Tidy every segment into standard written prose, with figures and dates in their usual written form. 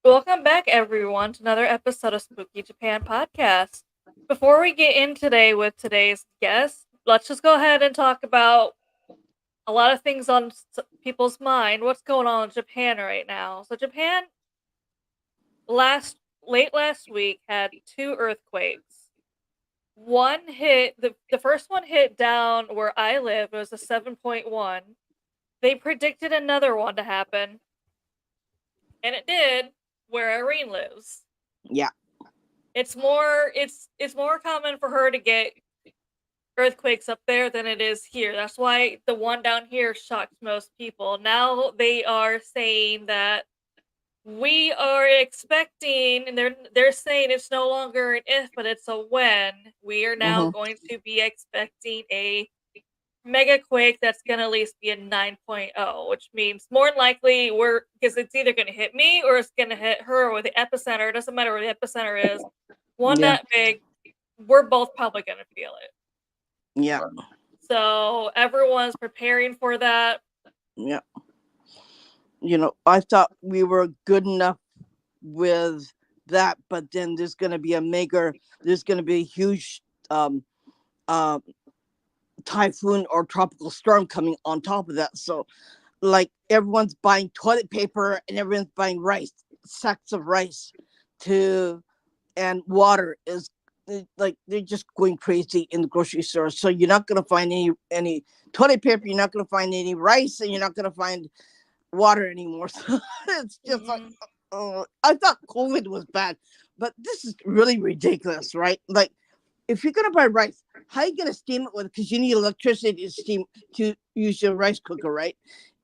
Welcome back, everyone, to another episode of Spooky Japan Podcast. Before we get in today with today's guest, let's just go ahead and talk about a lot of things on people's mind. What's going on in Japan right now? So, Japan late last week had two earthquakes. One hit the first one hit down where I live. It was a 7.1. They predicted another one to happen, and it did where Irene lives. Yeah. It's more common for her to get earthquakes up there than it is here. That's why the one down here shocked most people. Now they are saying that we are expecting, and they're saying it's no longer an if, but it's a when. We are now Mm-hmm. going to be expecting a mega quake that's going to at least be a 9.0, which means more than likely because it's either going to hit me or it's going to hit her or the epicenter. It doesn't matter where the epicenter is. One Yeah. that big, we're both probably going to feel it. Yeah. So everyone's preparing for that. Yeah. I thought we were good enough with that, but then there's going to be a huge um, uh, typhoon or tropical storm coming on top of that. So, like, everyone's buying toilet paper and everyone's buying sacks of rice to, and water is like they're just going crazy in the grocery store. So you're not going to find any toilet paper, you're not going to find any rice, and you're not going to find water anymore. So it's just like, Mm-mm. I thought COVID was bad, but this is really ridiculous, right? Like, if you're gonna buy rice, how are you gonna steam it with? Because you need electricity to use your rice cooker, right?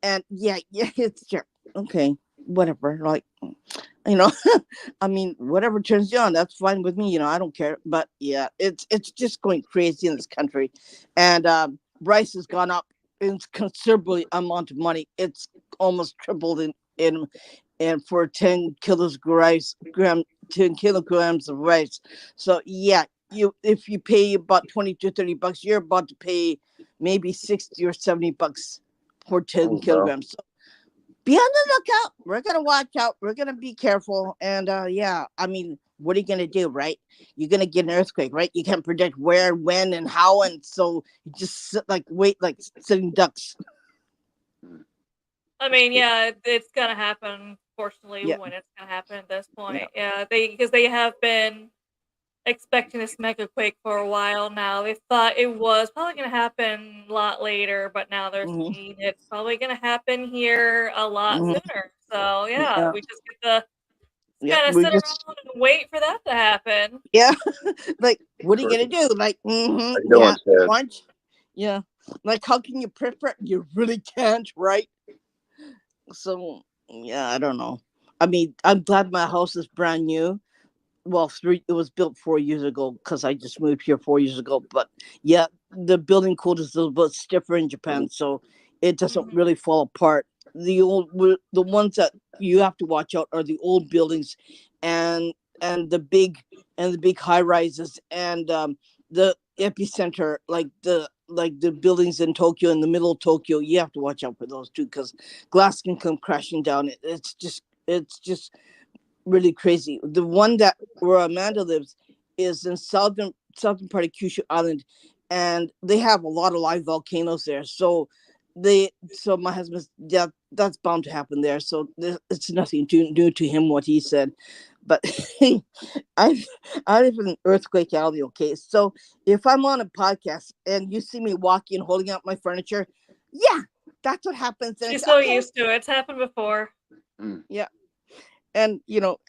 And yeah, it's sure, okay, whatever. Like, you know, I mean, whatever turns you on, that's fine with me. I don't care. But yeah, it's just going crazy in this country, and rice has gone up in considerably amount of money. It's almost tripled in and for 10 kilograms of rice. So yeah, if you pay about 20 to 30 bucks, you're about to pay maybe 60 or 70 bucks for 10 Oh, wow. kilograms. So be on the lookout. We're gonna watch out. We're gonna be careful. And yeah, I mean, what are you gonna do, right? You're gonna get an earthquake, right? You can't predict where, when, and how, and so you just wait like sitting ducks. I mean, yeah, it's gonna happen. Fortunately, Yeah, when it's gonna happen at this yeah. point, yeah, they have been expecting this mega quake for a while now. They thought it was probably gonna happen a lot later, but now they're Hmm. saying it's probably gonna happen here a lot Hmm. sooner. So yeah, Yeah, we just get to yeah. kind of We sit just around and wait for that to happen. yeah. Like, what are you gonna Perfect. do? Like, How you yeah, doing, Ted? lunch. Yeah, like, how can you prep? You really can't, right? So yeah, I don't know. I mean, I'm glad my house is brand new. Well, it was built 4 years ago because I just moved here 4 years ago. But yeah, the building code is a little bit stiffer in Japan, so it doesn't Hmm. really fall apart. The ones that you have to watch out are the old buildings, and and the big and the big high rises, and the epicenter, like the buildings in Tokyo, in the middle of Tokyo. You have to watch out for those too, because glass can come crashing down. It's just really crazy. The one that where Amanda lives is in southern part of Kyushu Island, and they have a lot of live volcanoes there. So my husband's, yeah, that's bound to happen there. So it's nothing new to him what he said, but I I live in an earthquake alley. Okay, so if I'm on a podcast and you see me walking holding out my furniture, yeah, that's what happens. And She's it's so okay. used to it. It's happened before. Mm. Yeah. And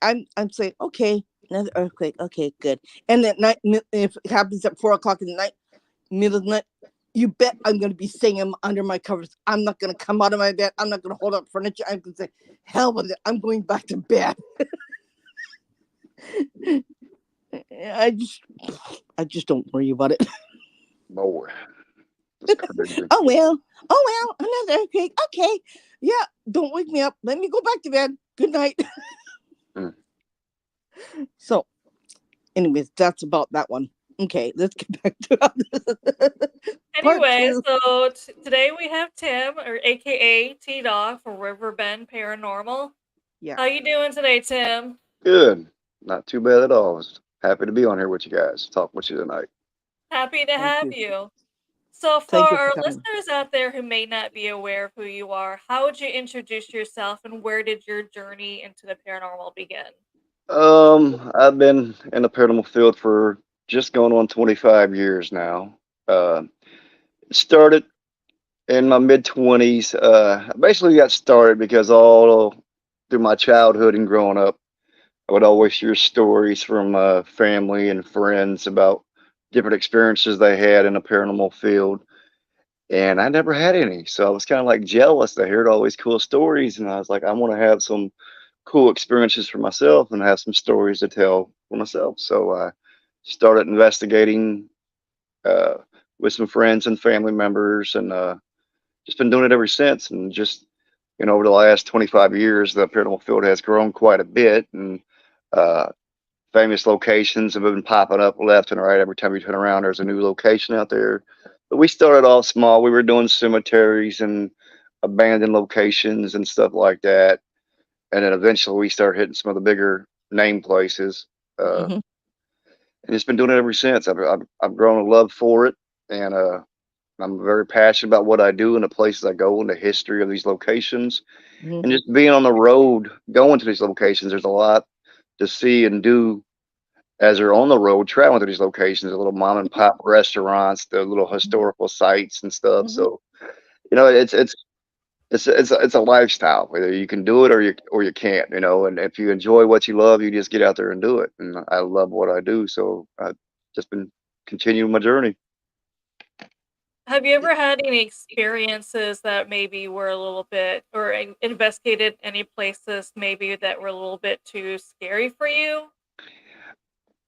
I'm saying, okay, another earthquake, okay, good. And at night, if it happens at 4 o'clock in the night, middle of the night, you bet I'm going to be singing under my covers. I'm not going to come out of my bed. I'm not going to hold up furniture. I'm going to say, hell with it, I'm going back to bed. I just don't worry about it. Boy, that's crazy. Oh well, another earthquake, okay. Yeah, don't wake me up, let me go back to bed, good night. Mm. So anyways, that's about that one. Okay, let's get back to part Anyway, two. so today we have Tim, or AKA T Dog, from Riverbend Paranormal. Yeah. How you doing today, Tim? Good. Not too bad at all. I was happy to be on here with you guys. Talk with you tonight. Happy to Thank have you. you. So, for Thank you our for coming. listeners out there who may not be aware of who you are, how would you introduce yourself and where did your journey into the paranormal begin? I've been in the paranormal field for just going on 25 years now. Started in my mid 20s. I basically got started because all through my childhood and growing up, I would always hear stories from family and friends about different experiences they had in the paranormal field. And I never had any. So I was kind of like jealous to hear all these cool stories. And I was like, I want to have some cool experiences for myself and have some stories to tell for myself. So I started investigating uh, with some friends and family members and just been doing it ever since. And just, over the last 25 years, the paranormal field has grown quite a bit. And uh, famous locations have been popping up left and right. Every time you turn around, there's a new location out there. But we started off small. We were doing cemeteries and abandoned locations and stuff like that. And then eventually we started hitting some of the bigger name places. Uh, Hmm. and it's been doing it ever since. I've grown a love for it. And I'm very passionate about what I do and the places I go and the history of these locations. Hmm. And just being on the road, going to these locations, there's a lot to see and do as they're on the road traveling to these locations, the little mom and pop restaurants, the little historical sites and stuff. Hmm. So it's a lifestyle. Whether you can do it or you can't. And if you enjoy what you love, you just get out there and do it. And I love what I do, so I've just been continuing my journey. Have you ever had any experiences that maybe were a little bit, or investigated any places maybe that were a little bit too scary for you?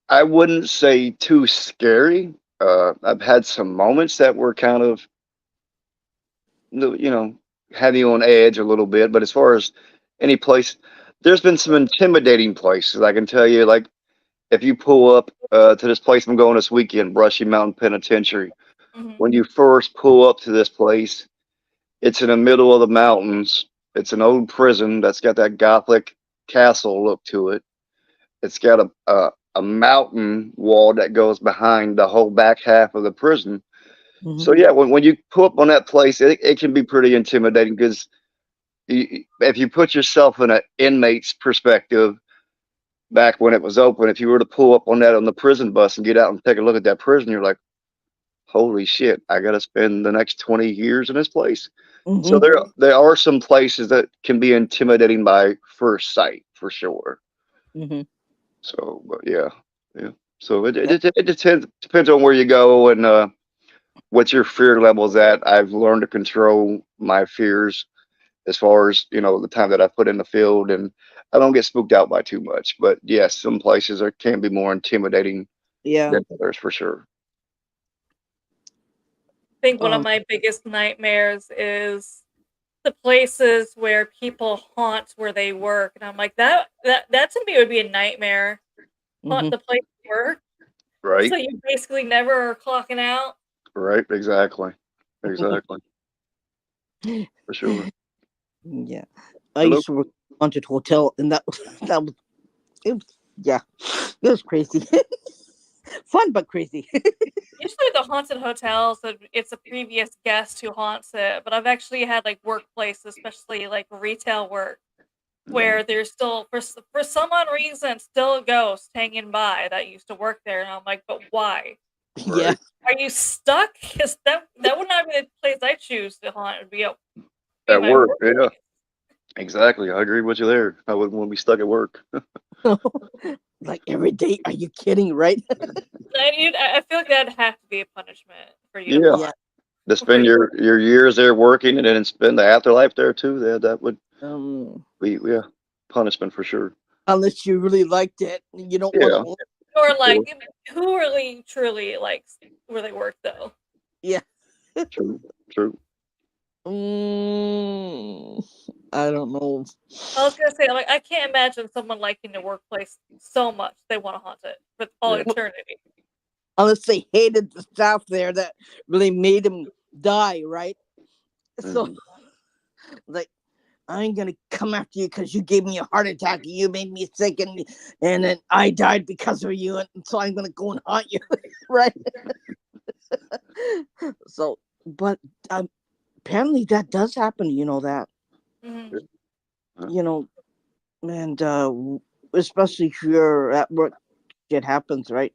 I wouldn't say too scary. I've had some moments that were kind of you know, have you on edge a little bit. But as far as any place, there's been some intimidating places. I can tell you, like if you pull up to this place I'm going this weekend, Brushy Mountain Penitentiary. Hmm. When you first pull up to this place, it's in the middle of the mountains. It's an old prison that's got that Gothic castle look to it. It's got a mountain wall that goes behind the whole back half of the prison. Hmm. So yeah, when you pull up on that place, it can be pretty intimidating because if you put yourself in an inmate's perspective back when it was open, if you were to pull up on that on the prison bus and get out and take a look at that prison, you're like, holy shit, I got to spend the next 20 years in this place. So Hmm. there are some places that can be intimidating by first sight for sure. Hmm. So, but yeah. So it depends on where you go and what your fear level's at. I've learned to control my fears as far as the time that I put in the field, and I don't get spooked out by too much. But yes, some places can be more intimidating Yeah. than others for sure. I think one of Um. my biggest nightmares is the places where people haunt where they work, and I'm like, that to me would be a nightmare. Haunt Hmm. the place you work, so Right, you basically never are clocking out. right, exactly, for sure. Yeah. I Hello. used to work at a haunted hotel, and that was that was it. Was, yeah, it was crazy. Fun but crazy. Usually the haunted hotels, it's a previous guest who haunts it, but I've actually had like workplaces, especially like retail work, Yeah, where there's still for some odd reason still a ghost hanging by that used to work there, and I'm like, but why? Yeah. right. Are you stuck? Because that would not be the place I choose to haunt. It would be At my work, work. yeah, exactly. I agree with you there. I wouldn't want to be stuck at work. Like every day. Are you kidding? Right? And I feel like that'd have to be a punishment for you to Yeah, Yeah. haunt. to For spend your years there working and then spend the afterlife there too. That would Um. be, yeah, punishment for sure. Unless you really liked it, you don't want Yeah, to. or of like course. who really truly likes where they work though? Yeah. True, true. Mm, I don't know. I was gonna say, like, I can't imagine someone liking the workplace so much they want to haunt it for all Yeah. eternity. Unless they hated the staff there that really made him die, right? So, Mhm. like, I ain't gonna come after you because you gave me a heart attack and you made me sick and then I died because of you, and so I'm gonna go and haunt you, right? So, but apparently that does happen. You know that, Mhm. you know, and especially if you're at work, it happens, right?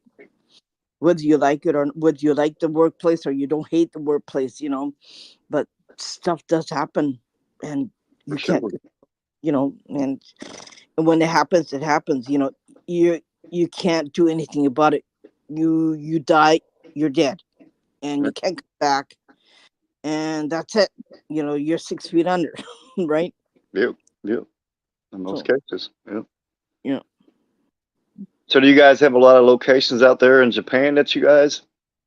Whether you like it or whether you like the workplace or you don't hate the workplace, but stuff does happen, and For you can't, sure. and when it happens, it happens. You can't do anything about it. You die, you're dead, and Yeah, you can't come back, and that's it. You're 6 feet under, right? yep, yep. In most So, cases. Yep. you know, So do you guys have a lot of locations out there in Japan that you guys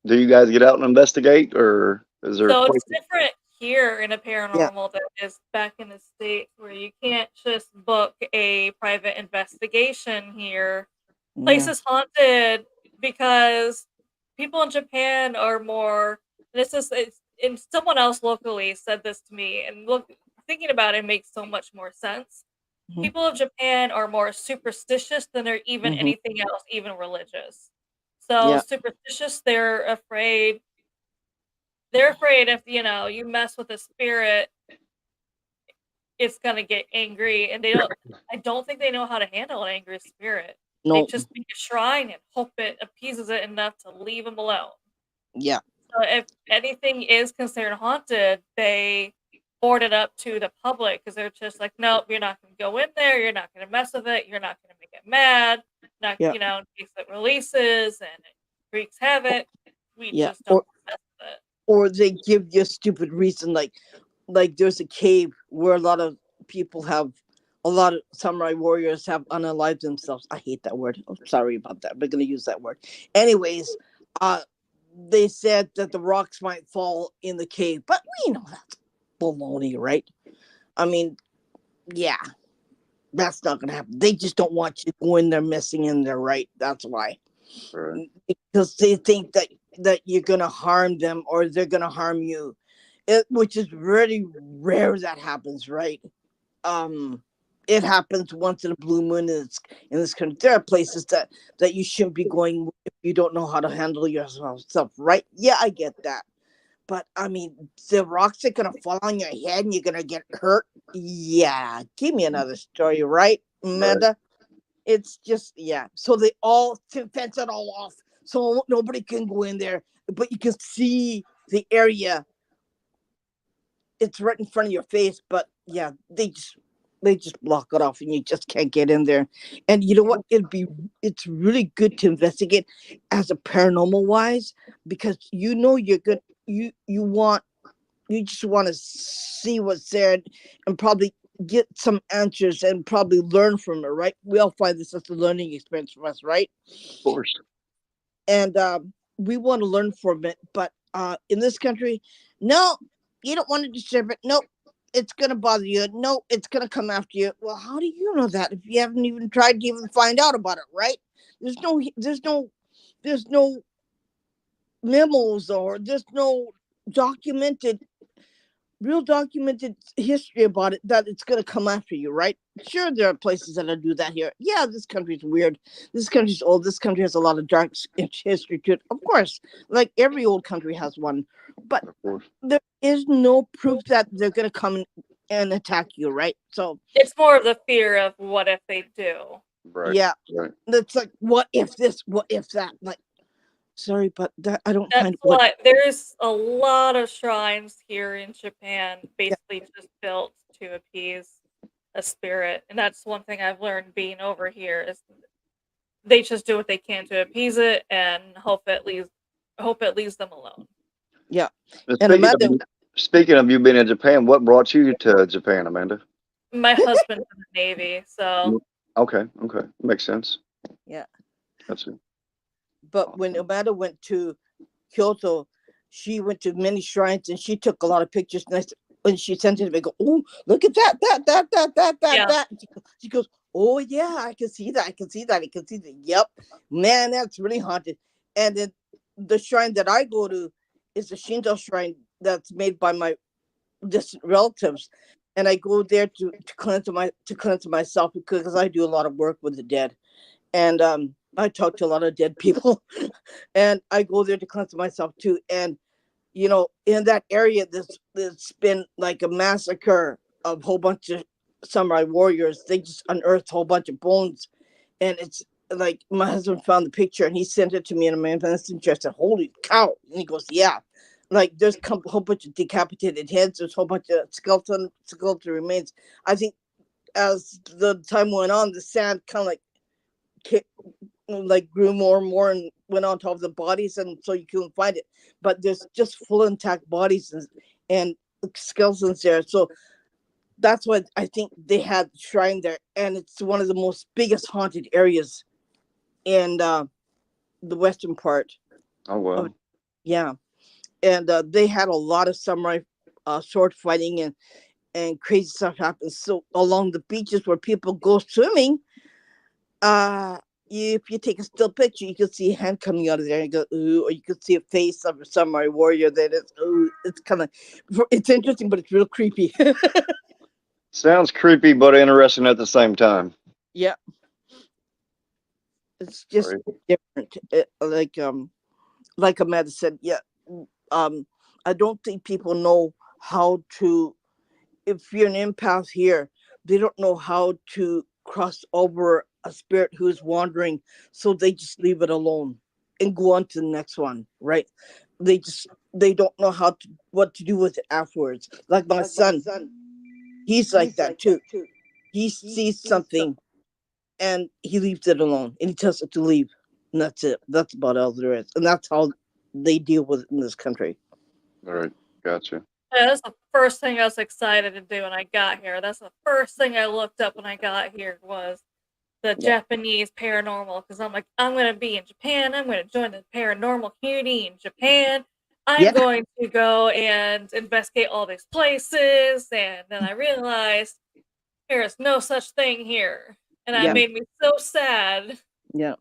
do you guys get out and investigate, or is there So it's places? different here in a yeah, paranormal than it is back in the States, where you can't just book a private investigation here. Place yeah, is haunted because people in Japan are more. And someone else locally said this to me, and look, thinking about it makes so much more sense. hmm People of Japan are more superstitious than they're even hmm anything else, even religious. So yeah, superstitious, they're afraid if you mess with a spirit, it's gonna get angry, and I don't think they know how to handle an angry spirit. They no, just make a shrine and hope it appeases it enough to leave them alone. yeah, So if anything is considered haunted, they board it up to the public because they're just like, nope, you're not gonna go in there, you're not gonna mess with it, you're not gonna make it mad, not yeah, in case it releases and it wreaks havoc. We yeah, just don't mess with it. or they give you a stupid reason, like there's a cave where a lot of samurai warriors have unalived themselves. I hate that word. I'm sorry about that. We're gonna use that word. Anyways, uh they said that the rocks might fall in the cave, but we know that's baloney, right? I mean, yeah, that's not gonna happen. They just don't want you to go in there messing in there, right? That's why. Right. Because they think that you're gonna harm them or they're gonna harm you. Which is really rare that happens, right? um it happens once in a blue moon in this country. There are places that you shouldn't be going if you don't know how to handle yourself, right? Yeah, I get that, but I mean, the rocks are gonna fall on your head and you're gonna get hurt. Yeah, give me another story, right, Right. Amanda? It's just, yeah, so they all to fence it all off so nobody can go in there, but you can see the area. It's right in front of your face, but yeah, they just block it off and you just can't get in there. And you know what? It's really good to investigate as a paranormal wise, because you're good. You just want to see what's there, and probably get some answers and probably learn from it, right? We all find this as a learning experience for us, right? Of course. And we want to learn from it, but in this country, no, you don't want to disturb it. Nope, it's gonna bother you. No, it's gonna come after you. Well, how do you know that if you haven't even tried to even find out about it, right? There's no memos, or there's no documented real documented history about it that it's going to come after you, right? Sure, there are places that do that here. Yeah, this country's weird. This country's old. This country has a lot of dark history to it. Of course, like every old country has one. But Of course. there is no proof that they're going to come and attack you, right? So, It's more of the fear of what if they do. Right. yeah, Right. it's like, what if this? What if that? Like, sorry, but that I don't That's find what. why there's a lot of shrines here in Japan, Yeah, basically just built to appease a spirit, and that's one thing I've learned being over here is they just do what they can to appease it and hope it leaves them alone. yeah. And And Amanda, speaking of you being in Japan, what brought you to Japan, Amanda? My husband's in the Navy, so Mm, okay. Okay. Makes sense. yeah. That's it. But when Awesome. Amanda went to Kyoto, she went to many shrines and she took a lot of pictures. And when she sent it to me, I go, oh, look at yeah. that. She goes, oh yeah, I can see that. I can see that. I can see that. Yep, man, that's really haunted. And then the shrine that I go to is a Shinto shrine that's made by my distant relatives. and I go there to cleanse myself because I do a lot of work with the dead, and I talk to a lot of dead people, and I go there to cleanse myself too. And in that area, there's been like a massacre of a whole bunch of samurai warriors. They just unearthed a whole bunch of bones, and it's like my husband found the picture and he sent it to me in a messenger. I said, "Holy cow!" And he goes, "Yeah." Like there's a whole bunch of decapitated heads. There's a whole bunch of skeleton remains. I think as the time went on, the sand kind of like grew more and more and went on top of the bodies, and so you couldn't find it. But there's just full intact bodies and skeletons there. So that's why I think they had the shrine there, and it's one of the most biggest haunted areas in the western part Oh of. wow. Yeah. And they had a lot of samurai sword fighting, and crazy stuff happens. So along the beaches where people go swimming, uh if you take a still picture, you can see a hand coming out of there and go ooh, or you can see a face of a samurai warrior that is ooh. It's kind of, it's interesting, but it's real creepy. Sounds creepy but interesting at the same time. Yeah, it's just Right. different. Like Amanda said, yeah. um I don't think people know how to, if you're an empath here, they don't know how to cross over a spirit who's wandering, so they just leave it alone and go on to the next one, right? They don't know what to do with it afterwards. Like my son, he's like that too. He sees something and he leaves it alone and he tells it to leave. And that's it. That's about all there is. And that's how they deal with it in this country. All right. Gotcha. Yeah, that's the first thing I was excited to do when I got here. That's the first thing I looked up when I got here was the Yeah. Japanese paranormal, because I'm like, I'm going to be in Japan. I'm going to join the paranormal community in Japan. I'm Yeah. going to go and investigate all these places. And then I realized there is no such thing here. And that Yeah. made me so sad. Yeah.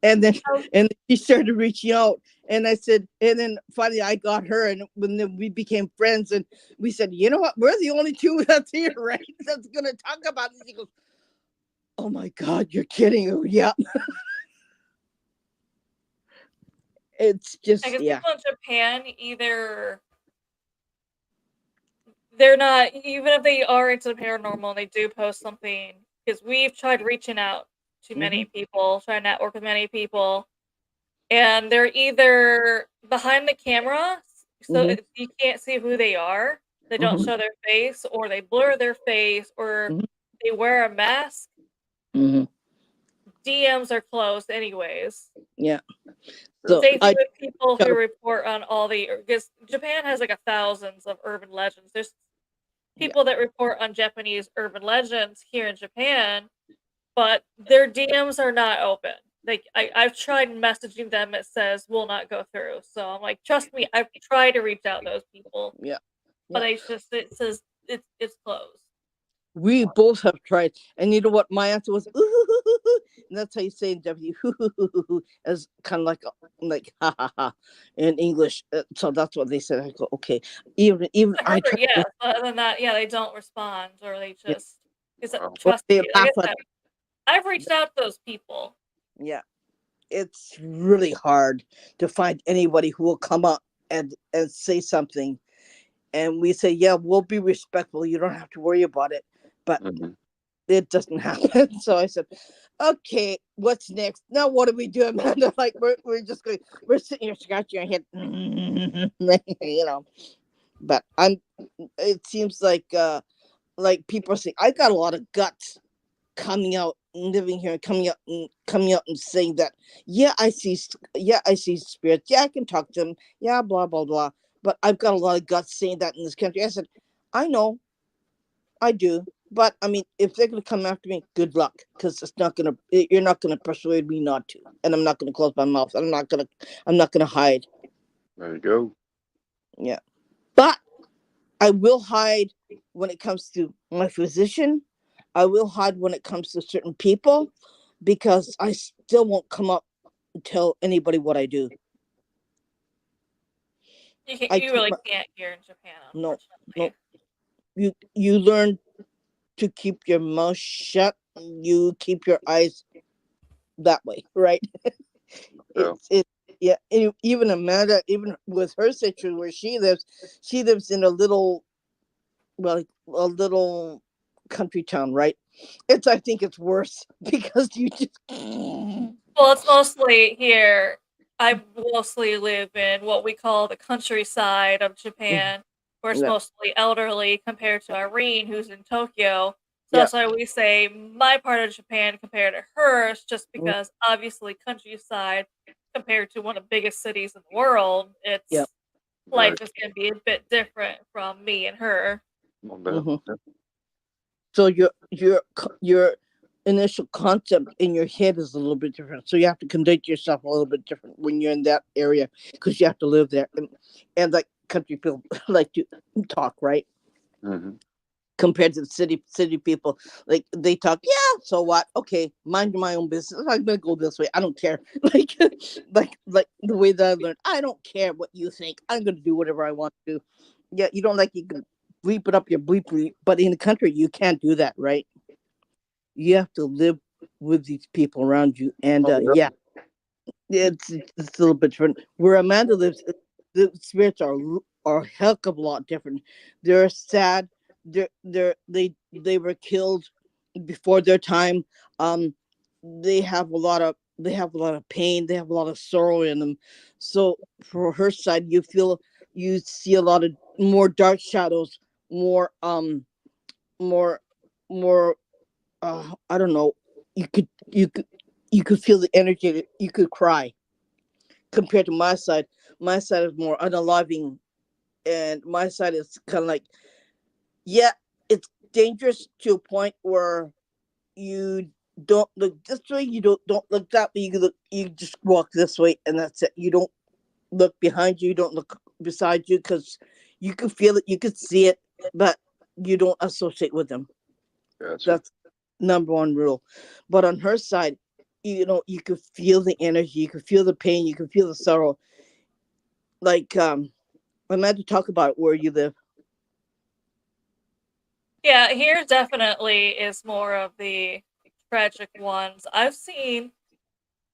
And then Oh, and she started reaching out, and I said, and then finally I got her, and when then we became friends, and we said, you know what, we're the only two that's here, right, that's gonna talk about this. He goes, oh my god, you're kidding. Oh, yeah. It's I just, guess yeah. people in Japan either they're not, even if they are into the paranormal, they do post something, because we've tried reaching out to Hmm. many people, trying to network with many people, and they're either behind the camera, so Hmm. you can't see who they are. They don't Hmm. show their face, or they blur their face, or Hmm. they wear a mask. Hmm. DMs are closed anyways. Yeah. So Same thing I with people who report on all the, because Japan has like a thousands of urban legends. There's yeah. people that report on Japanese urban legends here in Japan, but their DMs are not open. Like I've tried messaging them, it says will not go through. So I'm like, trust me, I've tried to reach out to those people, Yeah. but Yeah. it says it's closed. We both have tried, and you know what? My answer was, "Ooh," and that's how you say in Japanese, as kind of like ha ha ha in English. So that's what they said. I go, okay. Even I I heard, tried. yes, but other than that, yeah, they don't respond, or they Yeah, just, because Wow. or trust they me, like laugh I at. said, I've reached out to those people. Yeah, it's really hard to find anybody who will come up and say something, and we say, yeah, we'll be respectful. You don't have to worry about it, but Hmm. it doesn't happen. So I said, okay, what's next? Now what do we do, Amanda? Like we're just going, we're sitting here scratching our head, But I'm. It seems like people are saying I got a lot of guts coming out, living here, and coming out and saying that, yeah, yeah, I see spirits. Yeah, I can talk to them. Yeah, blah blah blah. But I've got a lot of guts saying that in this country. I said, I know, I do. But I mean, if they're gonna come after me, good luck, because it's not gonna. You're not gonna persuade me not to, and I'm not gonna close my mouth. I'm not gonna hide. There you go. Yeah, but I will hide when it comes to my physician. I will hide when it comes to certain people, because I still won't come up and tell anybody what I do. I You keep really my can't here in Japan, no, no. unfortunately. you learn to keep your mouth shut. You keep your eyes that way, right? Yeah. It yeah. Even Amanda, even with her situation where she lives in a little, well, a little country town, right? I think it's worse because you just Well, it's mostly here. I mostly live in what we call the countryside of Japan, where it's yeah, mostly elderly compared to Irene, who's in Tokyo. So yeah, that's why we say my part of Japan compared to hers, just because obviously countryside compared to one of the biggest cities in the world, yeah. it's Right. life is gonna be a bit different from me and her. No doubt. hmm So your initial concept in your head is a little bit different. So you have to conduct yourself a little bit different when you're in that area because you have to live there, and like country people like to talk, right? Mm-hmm. Compared to the city people, like they talk, yeah, so what, okay, mind my own business, I'm gonna go this way, I don't care. like like the way that I learned, I don't care what you think, I'm gonna do whatever I want to do. Yeah, you don't, like, you can bleep it up your bleep, but in the country you can't do that, right? You have to live with these people around you, and Oh, yeah, yeah. it's a little bit different. Where Amanda lives, the spirits are a heck of a lot different. They're sad. They were killed before their time. Um, they have a lot of pain. They have a lot of sorrow in them. So for her side, you see a lot of more dark shadows, more more more. I don't know. You could feel the energy. You could cry compared to my side. My side is more unaliving, and my side is kind of like, yeah, it's dangerous to a point where you don't look this way, you don't look that way, you just walk this way, and that's it. You don't look behind you, you don't look beside you, because you can feel it, you can see it, but you don't associate with them. Gotcha. That's number one rule. But on her side, you could feel the energy, you could feel the pain, you could feel the sorrow. Like, I'm glad to talk about where you live. Yeah, here definitely is more of the tragic ones. I've seen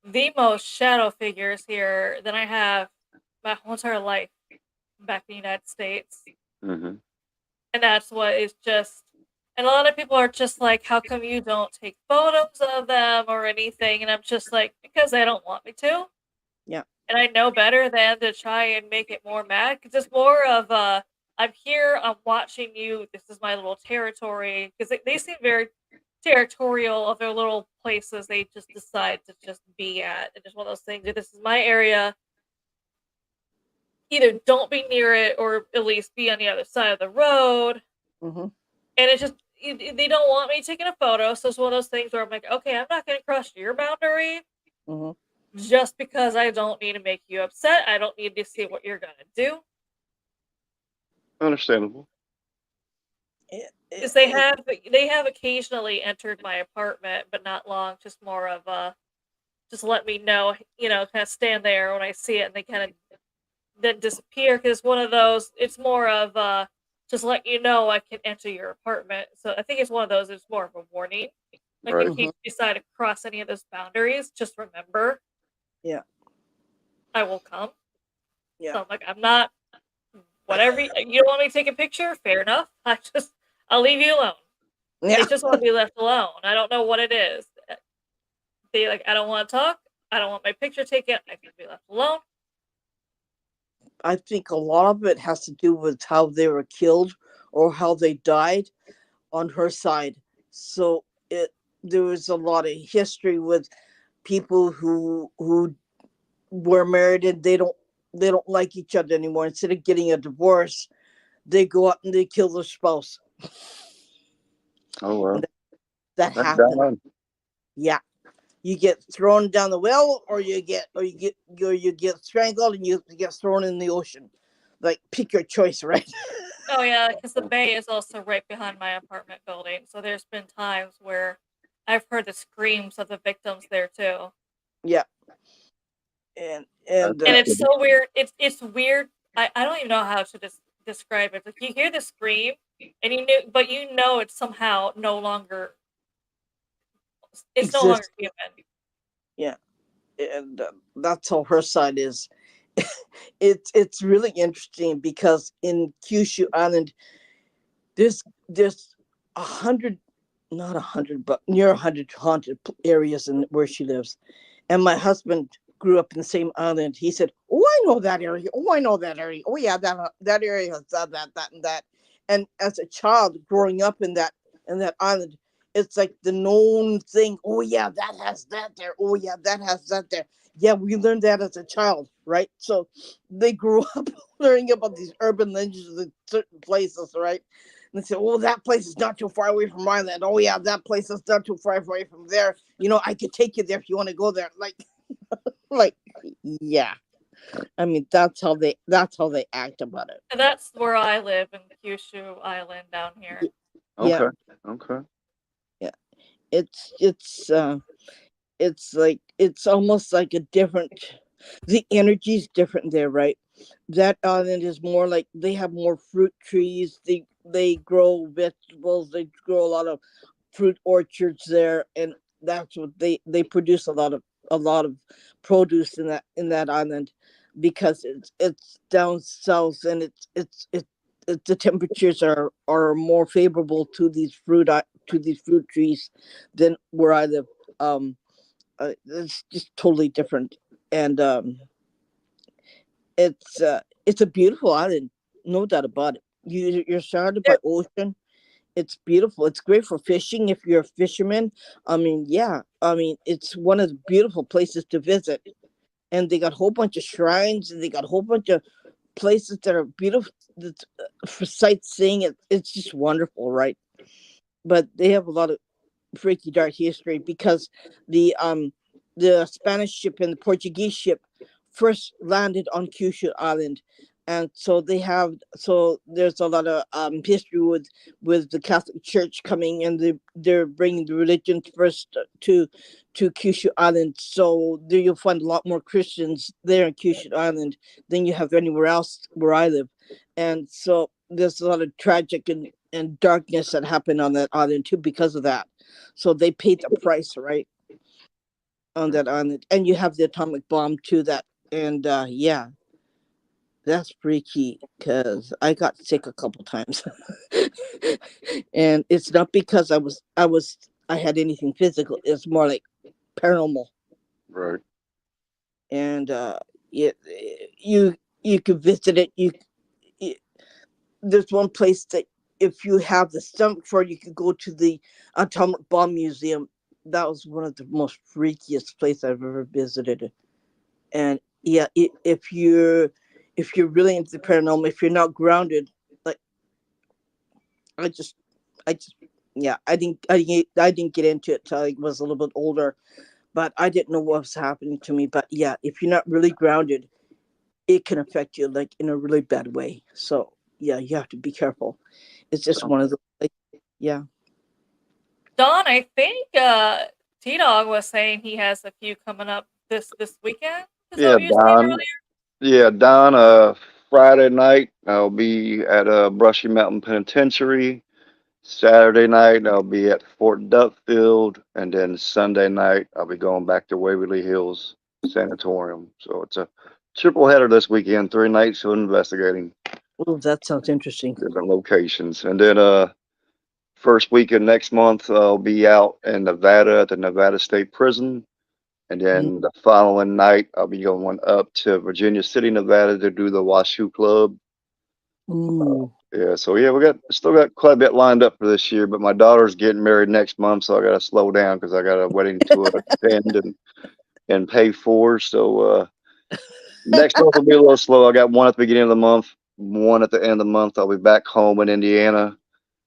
the most shadow figures here than I have my whole entire life back in the United States. Mm-hmm. And that's what is just, and a lot of people are just like, how come you don't take photos of them or anything? And I'm just like, because they don't want me to. Yeah. And I know better than to try and make it more mad. Because it's more of a, I'm here, I'm watching you, this is my little territory. Because they seem very territorial of their little places they just decide to just be at. And just one of those things, if this is my area, either don't be near it or at least be on the other side of the road. Mm-hmm. And it's just, they don't want me taking a photo. So it's one of those things where I'm like, okay, I'm not going to cross your boundary Mm-hmm. just because I don't need to make you upset. I don't need to see what you're going to do. Understandable. Because they have occasionally entered my apartment, but not long. Just more of a, just let me know, kind of stand there when I see it, and they kind of then disappear. Because one of those, it's more of just let you know I can enter your apartment. So I think it's one of those. It's more of a warning. Like in Right. Mm-hmm. case you decide to cross any of those boundaries, just remember Yeah. I will come. Yeah. So I'm like, I'm not whatever you don't want me to take a picture. Fair enough. I'll leave you alone. Yeah. They just want to be left alone. I don't know what it is. They like, I don't want to talk. I don't want my picture taken. I can be left alone. I think a lot of it has to do with how they were killed or how they died on her side. So there was a lot of history with people who were married and they don't like each other anymore. Instead of getting a divorce, they go out and they kill their spouse. Oh And well. that That's happened. bad. Yeah. You get thrown down the well, or you get strangled, and you get thrown in the ocean. Like, pick your choice, right? Oh yeah, because the bay is also right behind my apartment building. So there's been times where I've heard the screams of the victims there too. Yeah. and That's and And uh, it's understandable. so weird. It's weird. I don't even know how to describe it. Like you hear the scream, and but it's somehow no longer, it's no longer Exists. human. Yeah, and that's how her side is. It's really interesting because in Kyushu Island, there's 100, not 100, but near 100 haunted areas in where she lives. And my husband grew up in the same island. He said, "Oh, I know that area. Oh, I know that area. Oh, yeah, that area has that, and that." And as a child growing up in that island, it's like the known thing. Oh, yeah, that has that there. Oh, yeah, that has that there. Yeah, we learned that as a child, right? So they grew up learning about these urban legends in certain places, right? And they say, "Oh, that place is not too far away from my land. Oh, yeah, that place is not too far away from there. You know, I could take you there if you want to go there." Like, yeah. I mean, that's how they act about it. And that's where I live, in Kyushu Island down here. Yeah, Okay. Okay. yeah. It's like it's almost like a different. The energy's different there, right? That island is more like they have more fruit trees. They grow vegetables. They grow a lot of fruit orchards there, and that's what they produce a lot of produce in that island because it's down south and the temperatures are more favorable to these to these fruit trees than where I live. um it's just totally different, and it's a beautiful island, no doubt about it. You're surrounded by There, ocean. It's beautiful. It's great for fishing if you're a fisherman. I mean, yeah. I mean, it's one of the beautiful places to visit. And they got a whole bunch of shrines and they got a whole bunch of places that are beautiful for sightseeing. It's just wonderful, right? But they have a lot of freaky dark history because the um the Spanish ship and the Portuguese ship first landed on Kyushu Island, and so there's a lot of history with the Catholic Church coming and they're bringing the religion first to Kyushu Island. So there you'll find a lot more Christians there in Kyushu Island than you have anywhere else where I live, and so there's a lot of tragic and darkness that happened on that island too because of that. So they paid the price, right, on that island. And you have the atomic bomb too. That and yeah, that's freaky because I got sick a couple times, and it's not because I had anything physical. It's more like paranormal, Right. and it, you could visit it. You there's one place that if you have the stomach for it, you could go to the atomic bomb museum. That was one of the most freakiest places I've ever visited. And yeah, if you're really into the paranormal, if you're not grounded, like I just I just yeah, I didn't get into it till I was a little bit older, but I didn't know what was happening to me. But yeah, if you're not really grounded, it can affect you like in a really bad way. So yeah, you have to be careful. It's just So one of the like, yeah. Don, I think T Dog was saying he has a few coming up this weekend. Is that yeah, what you were saying Don. earlier? Yeah, Don. Friday night I'll be at Brushy Mountain Penitentiary. Saturday night I'll be at Fort Duffield, and then Sunday night I'll be going back to Waverly Hills Sanatorium. So it's a triple header this weekend. 3 nights of investigating Oh, that sounds interesting. different locations, and then first week of next month I'll be out in Nevada at the Nevada State Prison. And Mm, then the following night, I'll be going up to Virginia City, Nevada to do the Washoe Club. ooh. Yeah, so yeah, we got still got quite a bit lined up for this year, but my daughter's getting married next month, so I got to slow down because I got a wedding to attend and pay for. So next month will be a little slow. I got one at the beginning of the month, one at the end of the month. I'll be back home in Indiana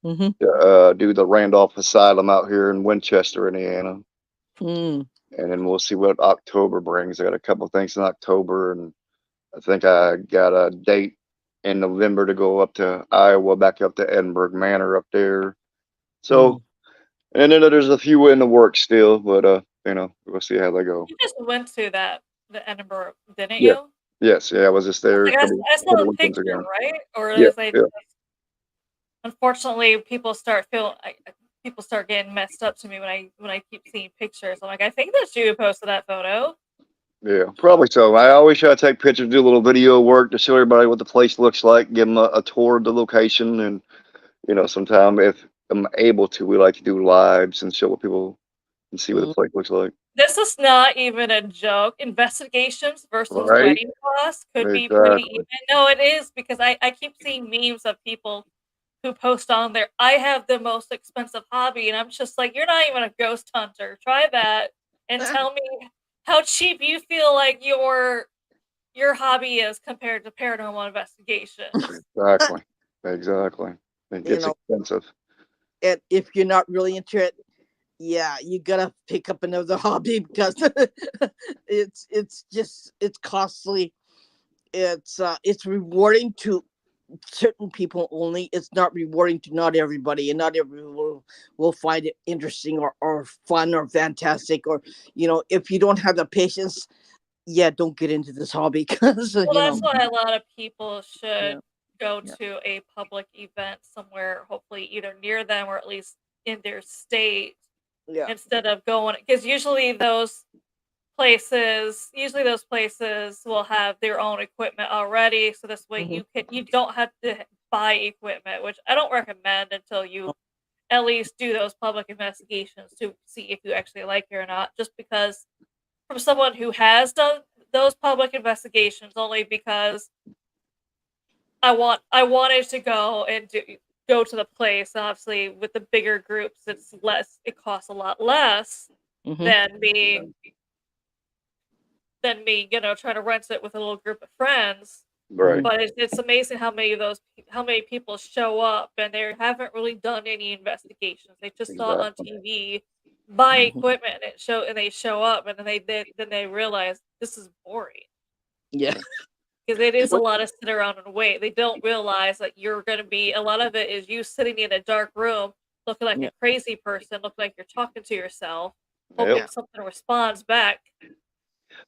Mm-hmm. to do the Randolph Asylum out here in Winchester, Indiana, Mm, and then we'll see what October brings. I got a couple things in October, and I think I got a date in November to go up to Iowa, back up to Edinburgh Manor up there. mm. So, and then there's a few in the works still, but we'll see how they go. You just went to the Edinburgh, didn't Yeah. you? Yes. Yeah. I was just I was there like, a couple I saw couple the weekends picture, ago. right? Or Yeah. is I Yeah. unfortunately, people start getting messed up to me when I keep seeing pictures. I'm like, I think that's you who posted that photo. Yeah, probably so. I always try to take pictures, do a little video work to show everybody what the place looks like, give them a tour of the location, and sometime if I'm able to, we like to do lives and show what people can see what the Mhm. place looks like. This is not even a joke. Investigations versus Right? wedding costs could be pretty Exactly. even. No, it is because I keep seeing memes of people who post on there, I have the most expensive hobby, and I'm just like, you're not even a ghost hunter. Try that and tell me how cheap you feel like your hobby is compared to paranormal investigations. Exactly. Exactly. It You gets know, expensive. and if you're not really into it, yeah, you gotta pick up another hobby because it's costly. It's rewarding to certain people only. It's not rewarding to not everybody, and not everyone will find it interesting or fun or fantastic. Or if you don't have the patience, yeah, don't get into this hobby because Well, that's why a lot of people yeah, should go yeah, to a public event somewhere, hopefully either near them or at least in their state, yeah. instead of going because usually those places will have their own equipment already, so this way Hmm. you don't have to buy equipment, which I don't recommend until you at least do those public investigations to see if you actually like it or not, just because from someone who has done those public investigations, only because I wanted to go and go to the place. Obviously, with the bigger groups, it costs a lot less Hmm. than me, trying to rent it with a little group of friends. Right. But it's amazing how many people show up and they haven't really done any investigations. They just saw it on Exactly. TV, buy Hmm. equipment and they show up and then they realize this is boring Yeah. because it is a What? lot of sit around and wait. They don't realize that you're going to be a lot of it is you sitting in a dark room looking like Yeah. a crazy person, looking like you're talking to yourself, Yep. hoping something responds back.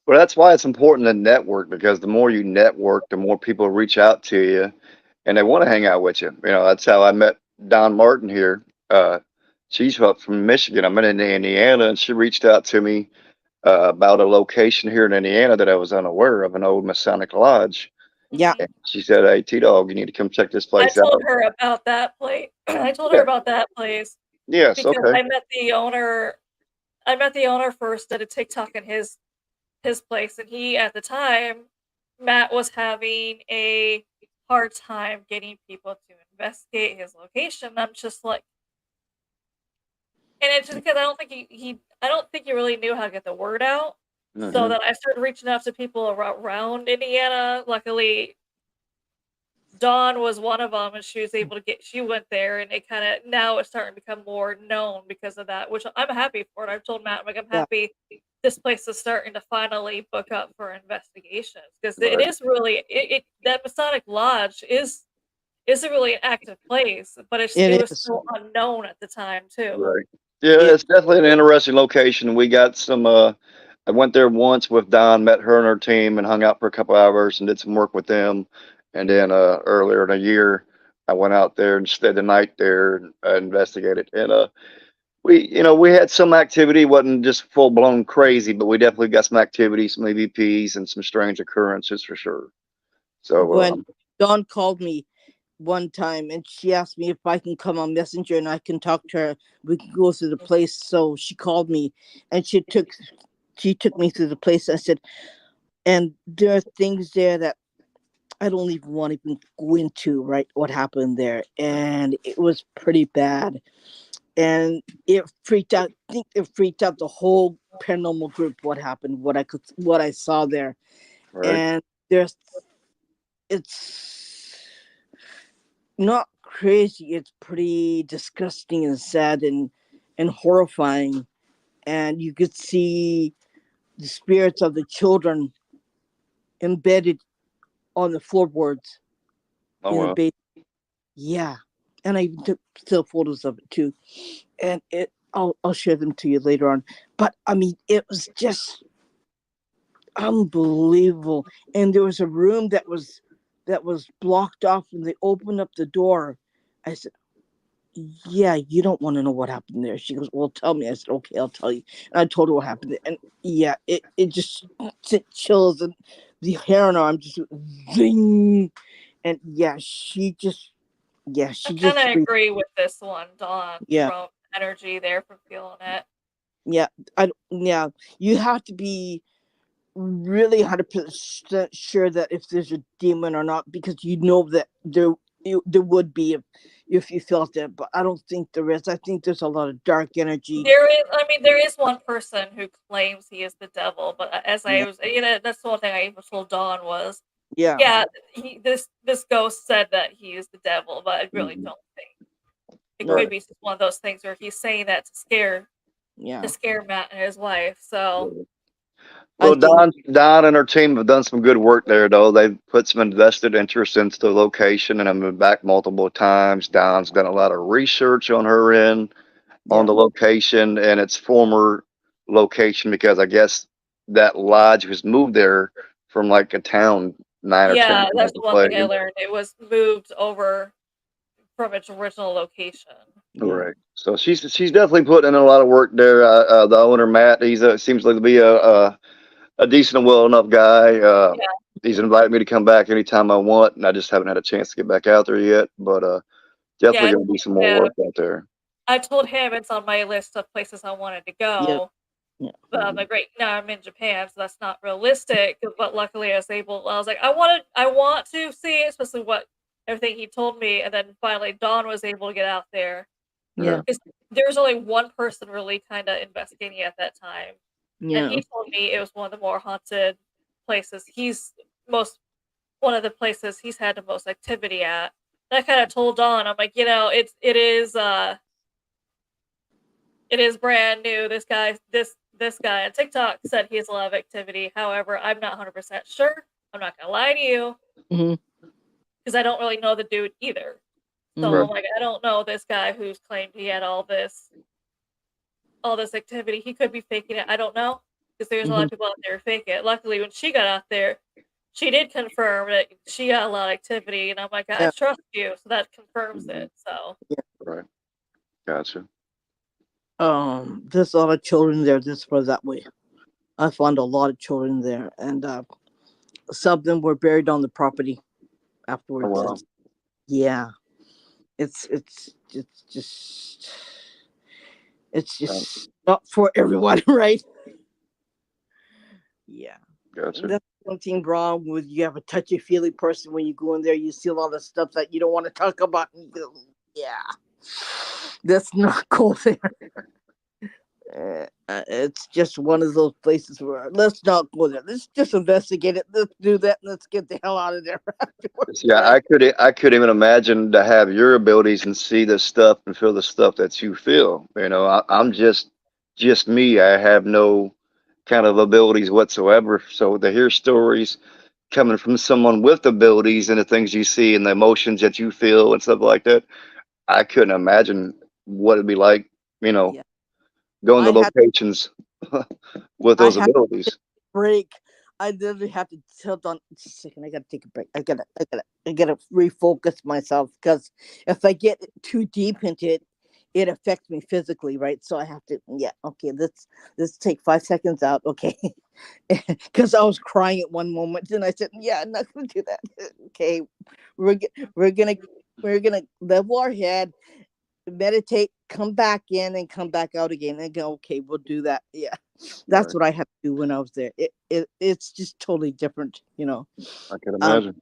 Well, that's why it's important to network because the more you network, the more people reach out to you and they want to hang out with you. That's how I met Don Martin here. Uh, she's up from Michigan. I'm in Indiana, and she reached out to me about a location here in Indiana that I was unaware of, an old Masonic lodge. Yeah. Mhm. She said, "Hey, T Dog, you need to come check this I place told out." her about that place. I told her Yeah. about that place Yes. because Okay. I met the owner first at a TikTok in his place, and he at the time, Matt was having a hard time getting people to investigate his location. I'm just like, and it's just because I don't think he really knew how to get the word out. So Hmm. that I started reaching out to people around Indiana. Luckily, Dawn was one of them, and she went there, and it kinda now it's starting to become more known because of that, which I'm happy for it. I've told Matt, like, I'm Yeah. happy this place is starting to finally book up for investigations because it Right. is really that Masonic Lodge is a really active place, but it It was is. so unknown at the time too. Right. Yeah, It. it's definitely an interesting location. We got some. I went there once with Don, met her and her team, and hung out for a couple hours and did some work with them. And then earlier in the year, I went out there and stayed the night there and investigated. And we had some activity. wasn't just full blown crazy, but we definitely got some activity, some EVPs, and some strange occurrences for sure. So When Dawn called me one time and she asked me if I can come on Messenger and I can talk to her. We can go through the place. So she called me and she took me through the place. I said, and there are things there that I don't even want to even go into, right? What happened there, and it was pretty bad, and it freaked out. I think it freaked out the whole paranormal group. What I saw there, right. and there's it's not crazy. It's pretty disgusting and sad and horrifying. And you could see the spirits of the children embedded on the floorboards Oh in the well. base. Yeah, and I even took still photos of it too. And I'll share them to you later on. But I mean, it was just unbelievable. And there was a room that was blocked off, and they opened up the door. I said, yeah, you don't want to know what happened there. She goes, well, tell me. I said, okay, I'll tell you. And I told her what happened. And yeah, it just sent chills and the hair on her arm just zing. And yeah, I she kind just of freaked. agree with this one, Dawn, Yeah, from energy there, from feeling it. yeah, yeah. You have to be really 100% sure that if there's a demon or not, because you know that there would be if you felt it, but I don't think there is. I think there's a lot of dark energy. There is one person who claims he is the devil, but as I Yeah, was, that's the one thing I even told Dawn was, yeah, yeah, this ghost said that he is the devil, but I really Mhm. don't think it no, could Right. be just one of those things where he's saying that to yeah. scare Matt and his wife. So Right. I Well, think Don and her team have done some good work there, though. They've put some invested interest into the location, and I've been back multiple times. Don's done a lot of research on her end on yeah, the location and its former location because I guess that lodge was moved there from like a town 9 or 10 yeah, miles that's the one thing I away. learned. It was moved over from its original location. yeah, Correct. So she's definitely putting in a lot of work there. The owner Matt, he's seems like to be a decent and well enough guy. Yeah, He's invited me to come back anytime I want, and I just haven't had a chance to get back out there yet. But yeah. definitely going to do some more work out there. I told him it's on my list of places I wanted to yeah, go. yeah, But I'm like, right now I'm in Japan, so that's not realistic. But luckily, I was able. I was like, I want to see, especially what everything he told me, and then finally Dawn was able to get out there yeah, Yeah. because there was only one person really kind of investigating at that time, and yeah. he told me it was one of the more haunted places. He's most one of the places he's had the most activity at. And I kind of told Dawn, I'm like, it is brand new. This guy on TikTok said he has a lot of activity. However, I'm not 100% sure. I'm not gonna lie to you Hmm. because I don't really know the dude either. So Hmm. I'm like, I don't know this guy who's claimed he had all this activity. He could be faking it. I don't know because there's a lot Hmm. of people out there who fake it. Luckily, when she got out there, she did confirm that she got a lot of activity, and I'm like, I Yeah, trust you, so that confirms Mhm. it. So yeah. Right. Gotcha. There's a lot of children there. This was that way. I found a lot of children there, and some of them were buried on the property Oh afterwards. wow. It's yeah, it's just it's Um, just not for everyone, right? Yeah, Gotcha. that's one thing wrong with you have a touchy feely person when you go in there. You see a lot of stuff that you don't want to talk about. And you go, yeah, that's not cool there. It's just one of those places where let's not go there. Let's just investigate it. Let's do that. And let's get the hell out of there afterwards, Yeah, right? I could even imagine to have your abilities and see the stuff and feel the stuff that you feel. I'm just me. I have no kind of abilities whatsoever. So to hear stories coming from someone with abilities and the things you see and the emotions that you feel and stuff like that, I couldn't imagine what it'd be like, you know, Yeah, going to I had locations with I those had abilities. break. I literally have to tilt on. Just a second, I gotta take a break. I gotta refocus myself because if I get too deep into it, it affects me physically, right? So I have to. Yeah, okay. Let's take 5 seconds out, okay? Because I was crying at one moment, and I said, "Yeah, I'm not gonna do that." Okay, we're gonna we're gonna level our head, meditate, come back in, and come back out again, and go. Okay, we'll do that. Yeah, that's Right. what I had to do when I was there. It's just totally different, you know. I can Um, imagine.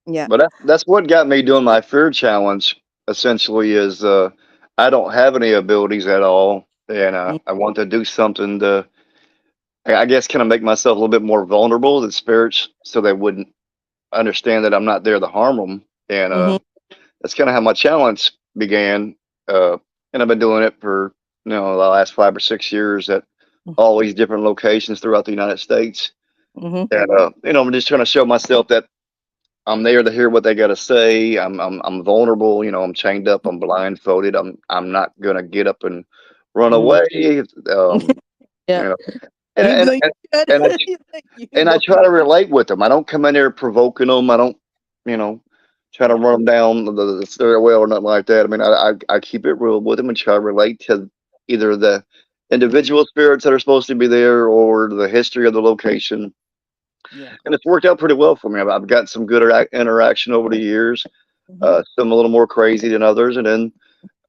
yeah. But that's what got me doing my fear challenge. Essentially, is I don't have any abilities at all, and Mm-hmm. I want to do something to, I guess, kind of make myself a little bit more vulnerable to spirits, so they wouldn't understand that I'm not there to harm them. And Mm-hmm. that's kind of how my challenge began. And I've been doing it for the last 5 or 6 years at all these different locations throughout the United States. Mm-hmm. And I'm just trying to show myself that I'm there to hear what they got to say. I'm vulnerable. I'm chained up. I'm blindfolded. I'm not gonna get up and run Mm-hmm. away. Um, you Yeah. know, and Even and though you and, should, and I you think you and I know. try to relate with them. I don't come in there provoking them. I don't, you know. trying to Yeah. run them down the stairwell or nothing like that. I mean, I keep it real with them and try to relate to either the individual spirits that are supposed to be there or the history of the location. Yeah. And it's worked out pretty well for me. I've got some good interaction over the years. Hmm. Some a little more crazy than others, and then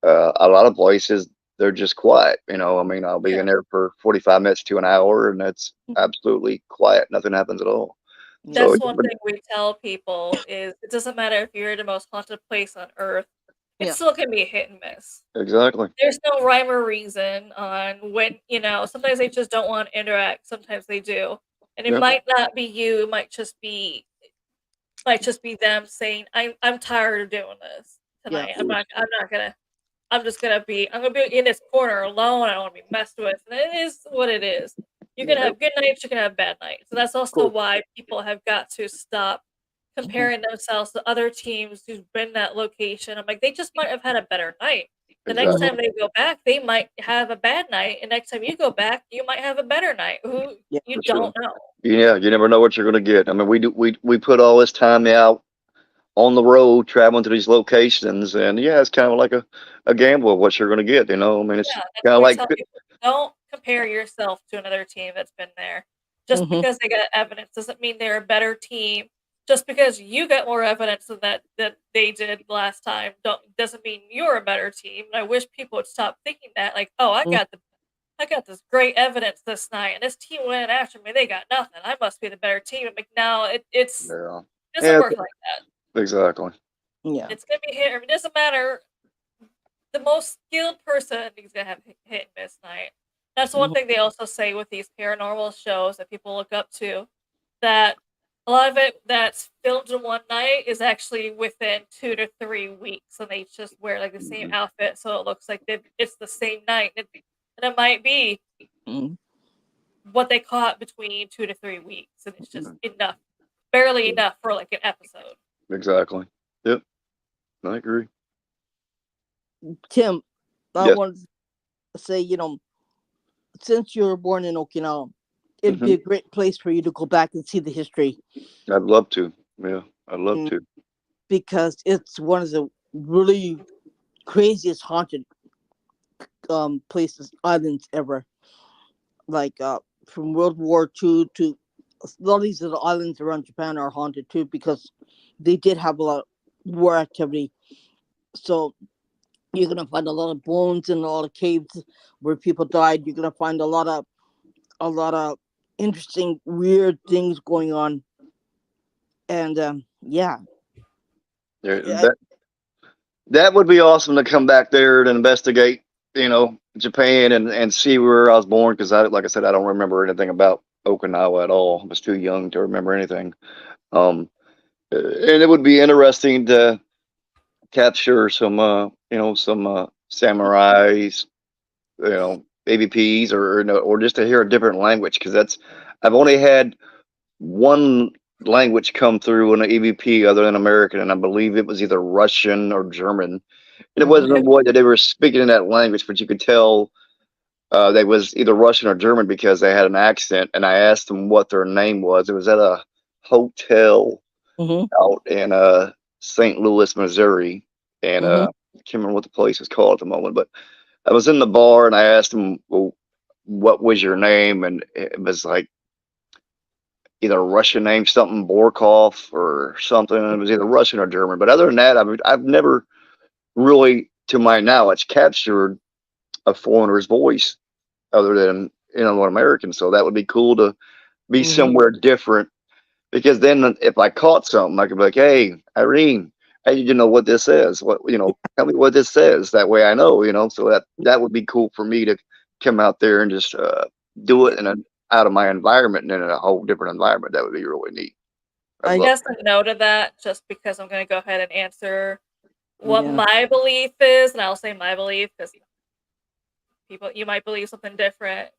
a lot of places they're just quiet. I mean, I'll be Yeah. in there for 45 minutes to an hour, and it's absolutely quiet. Nothing happens at all. Yeah. So, That's one thing we tell people is it doesn't matter if you're in the most haunted place on earth, it Yeah. still can be hit and miss. exactly. There's no rhyme or reason on when, sometimes they just don't want to interact, sometimes they do. And it Yep. might not be you, it might just be them saying, I'm tired of doing this Yeah. tonight. I'm gonna be in this corner alone. I don't want to be messed with. And it is what it is. You can Yeah. have good nights, you can have bad nights. So that's also Cool. why people have got to stop Mhm. comparing themselves to other teams who's been that location. I'm like, they just might have had a better night. The next Exactly. Mhm. time they go back, they might have a bad night, and next time you go back, you might have a better night. Who Yeah. you For sure. don't know. Yeah, you never know what you're going to get. I mean, we put all this time out on the road traveling to these locations, and yeah, it's kind of like a gamble of what you're going to get. I mean, it's Yeah, that's kind of what we like tell people. Don't compare yourself to another team that's been there. Just Hmm. because they got evidence doesn't mean they're a better team. Just because you got more evidence than that they did last time doesn't mean you're a better team. And I wish people would stop thinking that. Like, oh, I got this great evidence this night, and this team went after me. They got nothing. I must be the better team. I'm like, no, yeah, it doesn't yeah, work like that. exactly. Yeah. It's gonna be hit. It doesn't matter. The most skilled person is gonna have hit and miss night. That's one Mhm. thing they also say with these paranormal shows that people look up to, that a lot of it that's filmed in one night is actually within 2 to 3 weeks, and they just wear like the same Mhm. outfit, so it looks like it's the same night, and it might be Mhm. what they caught between 2 to 3 weeks, and it's just Mhm. enough, barely Yeah, enough for like an episode. exactly. Yep, I agree. Tim, I Yes. want to say, since you were born in Okinawa, it'd be Hmm. a great place for you to go back and see the history, I'd love to. Yeah, I'd love mm, to. because it's one of the really craziest haunted places, islands ever. Like from World War II to a lot of these little islands around Japan are haunted too because they did have a lot of war activity. So you're gonna find a lot of bones in a lot of caves where people died. You're gonna find a lot of interesting, weird things going on. And yeah, Yeah, I, that would be awesome to come back there and investigate. Japan and see where I was born because like I said, I don't remember anything about Okinawa at all. I was too young to remember anything. Um, and it would be interesting to capture some samurais, AVPs, or just to hear a different language because I've only had one language come through in an EVP other than American, and I believe it was either Russian or German. And it mhm, wasn't a boy that they were speaking in that language, but you could tell they was either Russian or German because they had an accent. And I asked them what their name was. It was at a hotel mhm, out in St. Louis, Missouri, and mhm, I can't remember what the place is called at the moment. But I was in the bar and I asked them, "Well, what was your name?" And it was like either a Russian name, something Borkov or something. It was either Russian or German. But other than that, I've never really, to my knowledge, captured a foreigner's voice other than an American. So that would be cool to be mhm. somewhere different because then if I caught something, I could be like, "Hey, Irene, I need to know what this is. Tell me what this says. That way I know. So that would be cool for me to come out there and just do Yeah, it out of my environment and in a whole different environment. That would be really neat. I'd I love. Yes and no to that, just because I'm going to go ahead and answer what yeah, my belief is, and I'll say my belief because people you might believe something different.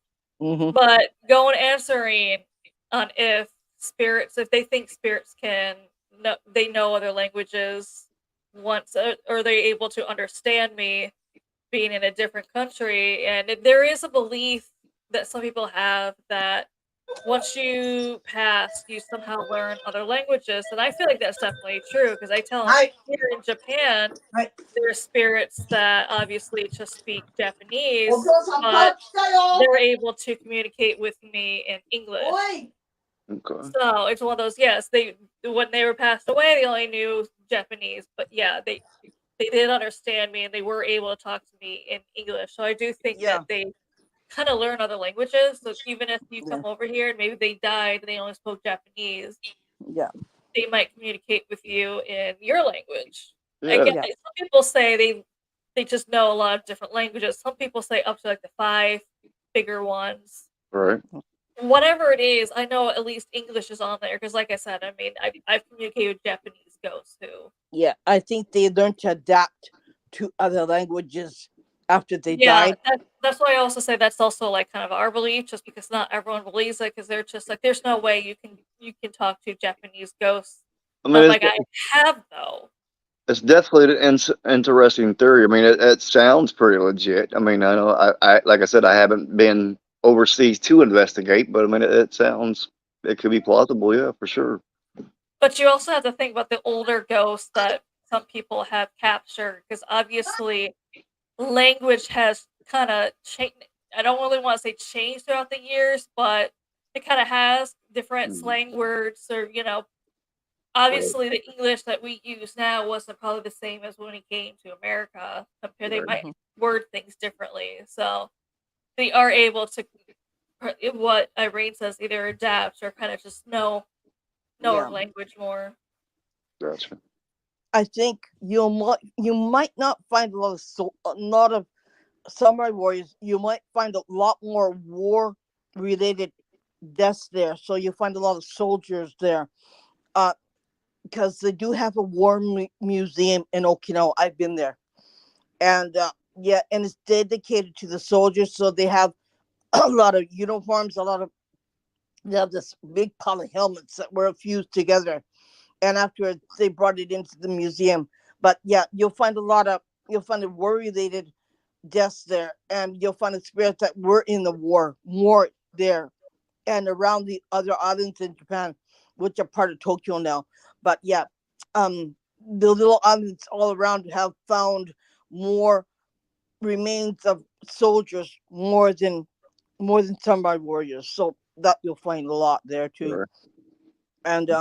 mhm, But going answering on if they think spirits they know other languages once, or they able to understand me being in a different country, and there is a belief that some people have that once you pass, you somehow learn other languages, and I feel like that's definitely true because I tell them here in Japan, there are spirits that obviously just speak Japanese, but they're able to communicate with me in English. Okay. So it's one of those, yes, they when they were passed away, they only knew Japanese, but yeah, they did understand me and they were able to talk to me in English. So I do think that Yeah, they kind of learn other languages. So even if you come yeah, over here and maybe they died and they only spoke Japanese, yeah, they might communicate with you in your language. Yeah. Again, yeah, some people say they just know a lot of different languages. Some people say up to like the five bigger ones. Right. Whatever it is, I know at least English is on there because, like I said, I mean, I've communicated with Japanese ghosts too. yeah. I think they learned to adapt to other languages after they Yeah, died. that's why I also say that's also like kind of our belief, just because not everyone believes it, because they're just like, there's no way you can talk to Japanese ghosts. I And mean, I'm like, I have though. it's definitely an interesting theory. I mean, it sounds pretty legit. I mean, I know, like I said, I haven't been overseas to investigate, but I mean, it sounds, it could be plausible. Yeah, for sure. But you also have to think about the older ghosts that some people have captured, because obviously language has kind of changed. I don't really want to say changed throughout the years, but it kind of has different Mhm. slang words, or Right. obviously the English that we use now wasn't probably the same as when he came to America. Compared, they Right. might Mhm. word things differently, so they are able to, what Irene says, either adapt or kind of just know our Yeah, language more. Gotcha. I think you might not find a lot of samurai warriors. You might find a lot more war related deaths there. So you find a lot of soldiers there. Uh, because they do have a war museum in Okinawa. I've been there, and yeah, and it's dedicated to the soldiers. So they have a lot of uniforms, a lot of they have this big pile of helmets that were fused together, and afterwards they brought it into the museum. But yeah, you'll find a war related deaths there, and you'll find the spirits that were in the war more there and around the other islands in Japan, which are part of Tokyo now. But yeah, the little islands all around have found more remains of soldiers more than samurai warriors. So that you'll find a lot there too. Right. And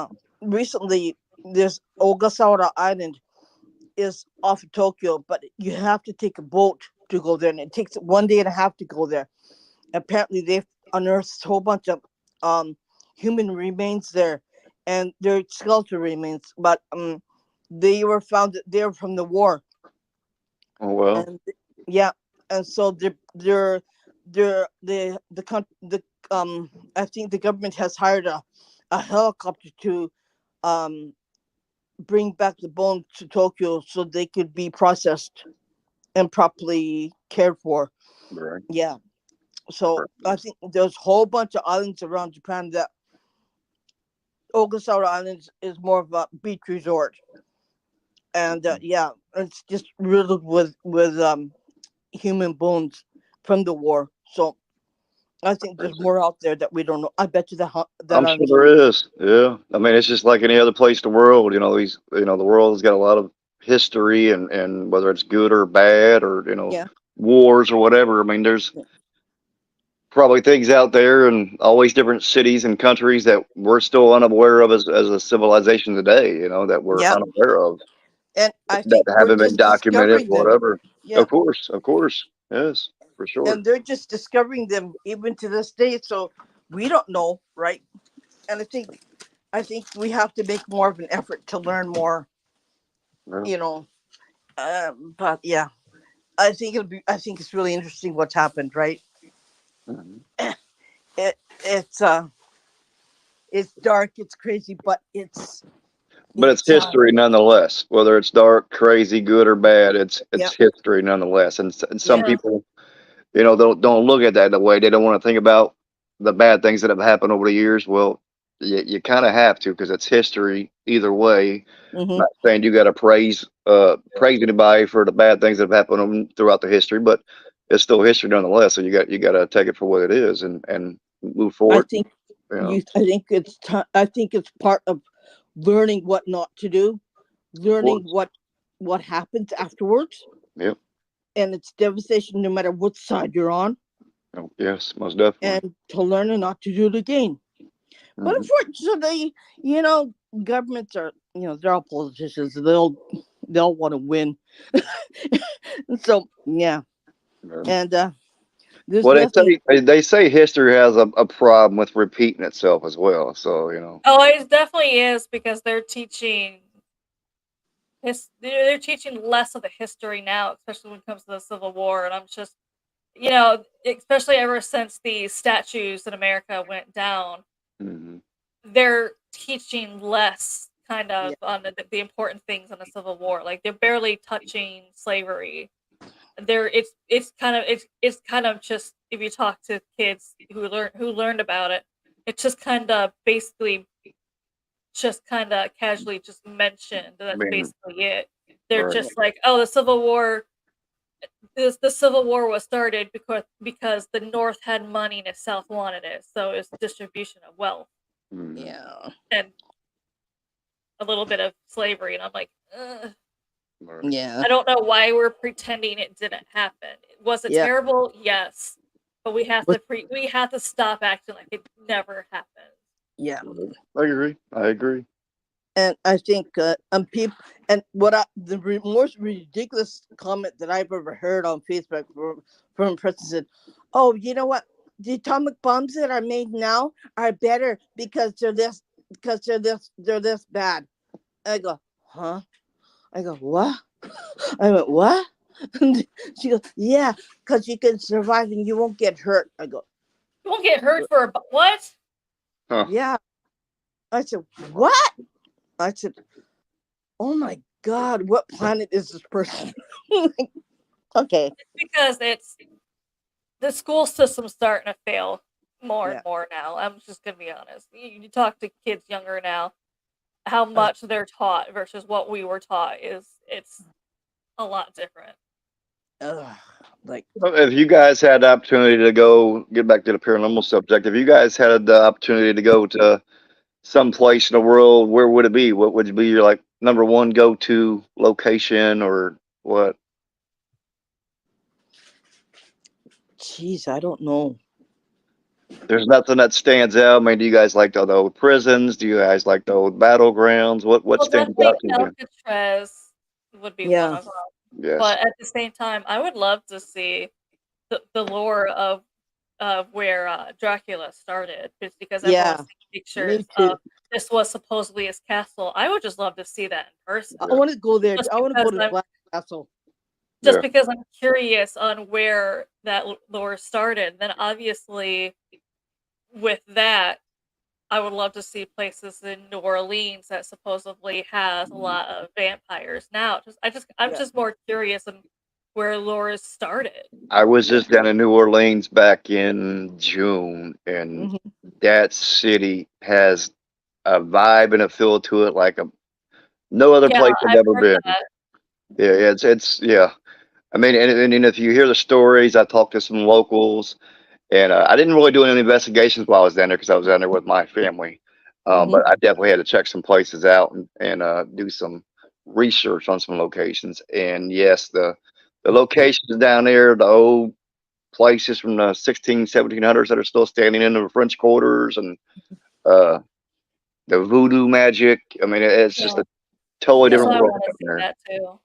recently, this Ogasawara Island is off of Tokyo, but you have to take a boat to go there, and it takes 1 day and a half to go there. Apparently, they've unearthed a whole bunch of um, human remains there, and they're skeletal remains, but they were found that they're from the war, Oh well. and yeah, and so the I think the government has hired a helicopter to um bring back the bones to Tokyo so they could be processed and properly cared for. Right. Yeah. So I think there's a whole bunch of islands around Japan that Ogasawara Islands is more of a beach resort, and yeah, it's just riddled with human bones from the war. So I think there's Crazy. more out there that we don't know. I bet you that I'm sure island's there huge. is. Yeah. I mean, it's just like any other place in the world. You know, the world has got a lot of history, and whether it's good or bad, or Yeah. wars or whatever. I mean, there's Yeah. probably things out there in always different cities and countries that we're still unaware of as a civilization today. That we're Yeah. unaware of, And I that think we're haven't been just documented, discovering them. whatever. Yeah. Of course, yes, for sure. And they're just discovering them even to this day. So we don't know, right? And I think we have to make more of an effort to learn more, Yeah. you know. But yeah, I think it's really interesting what's happened, right? Mhm. It it's dark, it's crazy, but But it's it's history nonetheless. Whether it's dark, crazy, good or bad, yeah. it's history nonetheless. And some Yeah. Yeah. people, don't look at that the way. They don't want to think about the bad things that have happened over the years. Well, you kind of have to, because it's history either way. Mhm. Not saying you got to praise anybody for the bad things that have happened throughout the history, but it's still history nonetheless. So you got to take it for what it is, and move I forward. think Yeah. I think it's part of learning what not to do, Of learning course. what happens afterwards, Yep. and it's devastation no matter what side you're on, Oh, yes, most definitely. and to learn and not to do it again. But Hmm. unfortunately, governments are, they're all politicians. They'll want to win. So yeah, Yeah. and there's Well, nothing. they say history has a problem with repeating itself as well. So Oh, it definitely is because they're teaching less of the history now, especially when it comes to the Civil War. And I'm just, especially ever since the statues in America went down, hmm they're teaching less kind Yeah, of on the important things in the Civil War. Like they're barely touching slavery. It's kind of just if you talk to kids who learned about it, it's just kind of basically just kind of casually just mentioned. I That's mean, basically it. They're right. yeah, just like, oh, the Civil War. The Civil War was started because the North had money and the South wanted it, so it's distribution of wealth hmm yeah, and a little bit of slavery. And I'm like, ugh. Right. yeah, I don't know why we're pretending it didn't happen. Was it yeah. terrible? Yes, but But we have to stop acting like it never happened. yeah, Right. I agree. I agree. and I think people, and most ridiculous comment that I've ever heard on Facebook from a person said, "Oh, you know what? The atomic bombs that are made now are better because they're this bad." I go, "Huh?" I go, "What?" I went, "What?" She goes, "Yeah, because you can survive and you won't get hurt." I go, You won't get hurt for what? Huh. "Yeah." I said, "What?" I said, "Oh my God, what planet is this person?" Okay. Because it's the school system's starting to fail more and Yeah. more now. I'm just gonna be honest. You talk to kids younger now, how Uh, much they're taught versus what we were taught it's a lot different. uh, like, Well, if you guys had the opportunity to go get back to the paranormal subject, if you guys had the opportunity to go to some place in the world, where would it be? What would be your like number one go to location or what? geez, I don't know. There's nothing that stands out. I mean, do you guys like the old prisons? Do you guys like the old battlegrounds? What Well, stands definitely out to you? Alcatraz would be one Yeah. of them. Yes. But at the same time, I would love to see the lore of where Dracula started, just because everyone's Yeah. taking Me pictures too. of this was supposedly his castle. I would just love to see that in person, I Yeah. want to go there. just I want to because go to I'm Glass Castle. just Yeah. because I'm curious on where that lore started. Then obviously with that, I would love to see places in New Orleans that supposedly has a Mhm. lot of vampires now. I'm Yeah. just more curious on where lore started. I was just down in New Orleans back in June, and Hmm. that city has a vibe and a feel to it like no other Yeah, place I've I've ever heard been. that. Yeah, it's yeah. I mean, and if you hear the stories, I talked to some locals, and I didn't really do any investigations while I was down there because I was down there with my family. Hmm. But I definitely had to check some places out and do some research on some locations. And yes, the locations down there, the old places from the 16, 1700s that are still standing in the French quarters, and uh, the voodoo magic. I mean, it's just Yeah, a totally that's Yeah. different why I world want to down see there. that too.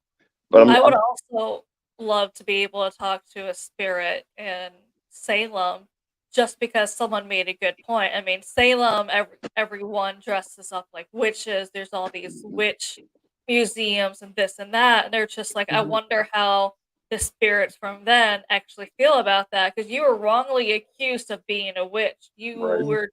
But Yeah. I would also love to be able to talk to a spirit in Salem just because someone made a good point. I mean, Salem, everyone dresses up like witches. There's all these witch museums and this and that. And they're just like, I Hmm. wonder how the spirits from then actually feel about that because you were wrongly accused of being a witch. right,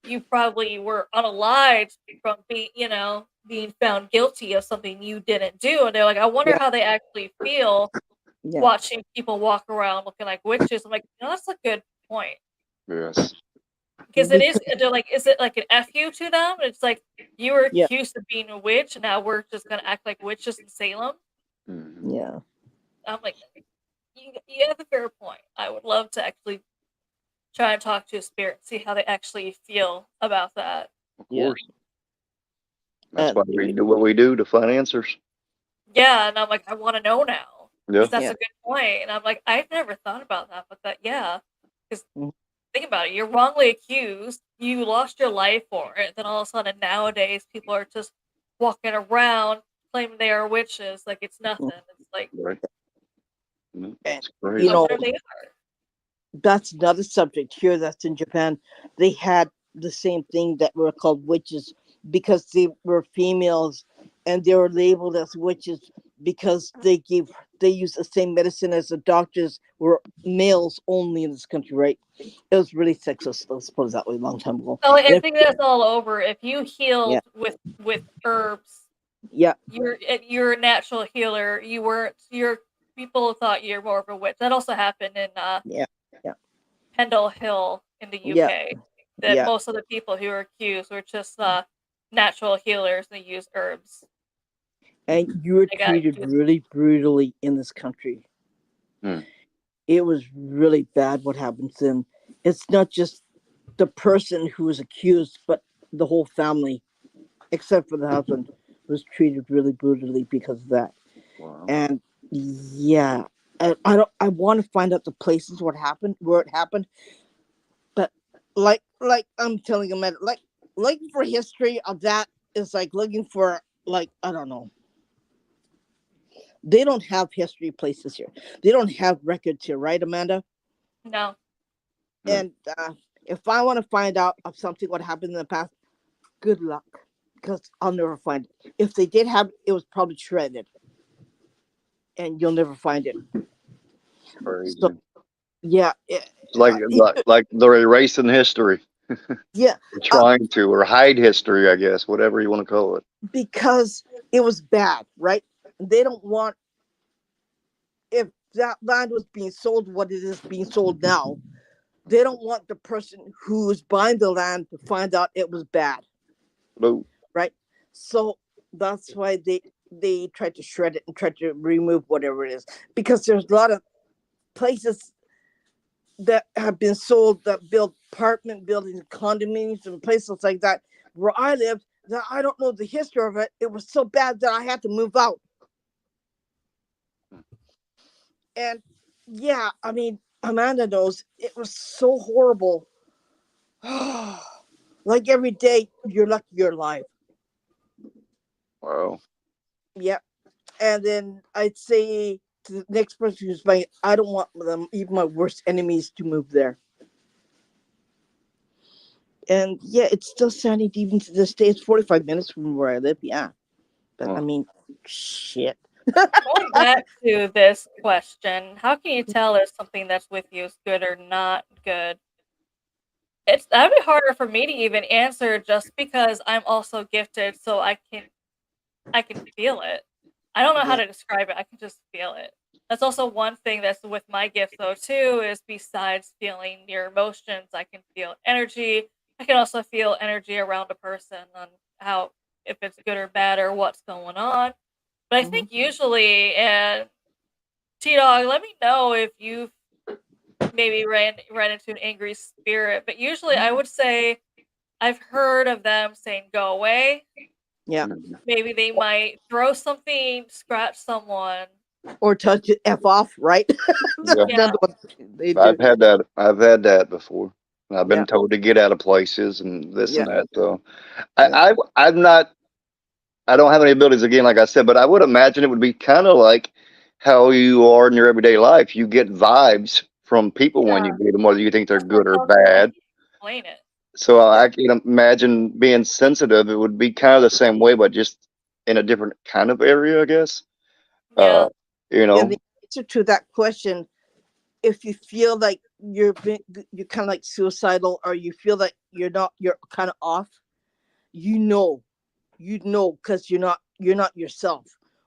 You probably were unalived from being found guilty of something you didn't do. And they're like, I wonder Yeah. how they actually feel Yeah. watching people walk around looking like witches. I'm like, that's a good point. yes, Because Because they're like, is it like an FU to them? It's like, you were yeah. accused of being a witch. Now we're just going to act like witches in Salem. hmm Yeah. I'm like, you have a fair point. I would love to actually trying to talk to a spirit, see how they actually feel about that. Of Yeah. course. That's And why we do what we do to find answers. Yeah, and I'm like, I want to know now. Yeah. Because that's yeah. a good point. And I'm like, I've never thought about that, but yeah. Because Mhm. think about it, you're wrongly accused, you lost your life for it, then all of a sudden nowadays people are just walking around claiming they are witches like it's nothing. It's like, Right. And It's you I crazy. know, wonder if they are. that's another subject here that's in Japan. They had the same thing that were called witches because they were females, and they were labeled as witches because they used the same medicine as the doctors were males only in this country, right? It was really sexist. Let's put it that way. A long time ago. Oh, And I if, think that's all over. If you yeah, healed with herbs, yeah, you're a natural healer. You weren't. Your people thought you're more of a witch. That also happened in yeah, yeah, Pendle Hill in the yeah, UK. That yeah. most of the people who were accused were just natural healers. And they use herbs. And you were They got treated accused. really brutally in this country. Hmm. It was really bad what happened to them. It's not just the person who was accused, but the whole family, except for the husband, was treated really brutally because of that. Wow. And yeah, I don't. I want to find out the places what happened, where it happened. But like I'm telling you, man, like looking for history of that is like looking for like I don't know. They don't have history places here. They don't have records here, right, Amanda? No. Hmm. And if I want to find out of something what happened in the past, good luck, because I'll never find it. If they did have it, it was probably shredded, and you'll never find it. So Crazy. yeah, It's like they're erasing history. yeah, Or uh, trying to, or hide history, I guess, whatever you want to call it. because it was bad, right? They don't want if that land was being sold what it is being sold now. They don't want the person who's buying the land to find out it was bad, No. right? So that's why they try to shred it and try to remove whatever it is because there's a lot of places that have been sold that build apartment buildings, condominiums, and places like that where I lived that I don't know the history of it. It was so bad that I had to move out. And yeah, I mean, Amanda knows it was so horrible. Like every day, you're lucky you're alive. Wow. Yep. And then I'd say to the next person who's buying it, I don't want them, even my worst enemies, to move there. And yeah, it's still sunny even to this day. It's 45 minutes from where I live. Yeah. But I Huh. mean, shit. Going back to this question, how can you tell if something that's with you is good or not good? It's that'd be harder for me to even answer just because I'm also gifted, so I can feel it. I don't know how Yeah. to describe it. I can just feel it. That's also one thing that's with my gift though too is besides feeling your emotions, I can feel energy. I can also feel energy around a person on how if it's good or bad or what's going on. But I Hmm. think usually, and T Dog, let me know if you've maybe ran into an angry spirit. But usually, I would say I've heard of them saying "go away." Yeah. Mhm. Maybe they might throw something, scratch someone. Or touch it F off, right? That's Yeah, Yeah, another one they I've do. had that. I've had that before. I've Yeah. been told to get out of places and this Yeah. and that. So, Yeah. I'm not. I don't have any abilities again, like I said, but I would imagine it would be kind of like how you are in your everyday life. You get vibes from people when you yeah. meet them, whether you think they're That's what good or I felt too. I bad. can't explain it. So Yeah. I can imagine being sensitive. It would be kind of the same way, but just in a different kind of area, I guess. Uh, Yeah, you And know, the answer to that question, if you feel like you're kind of like suicidal, or you feel like you're kind of off, you know, because you're not yourself,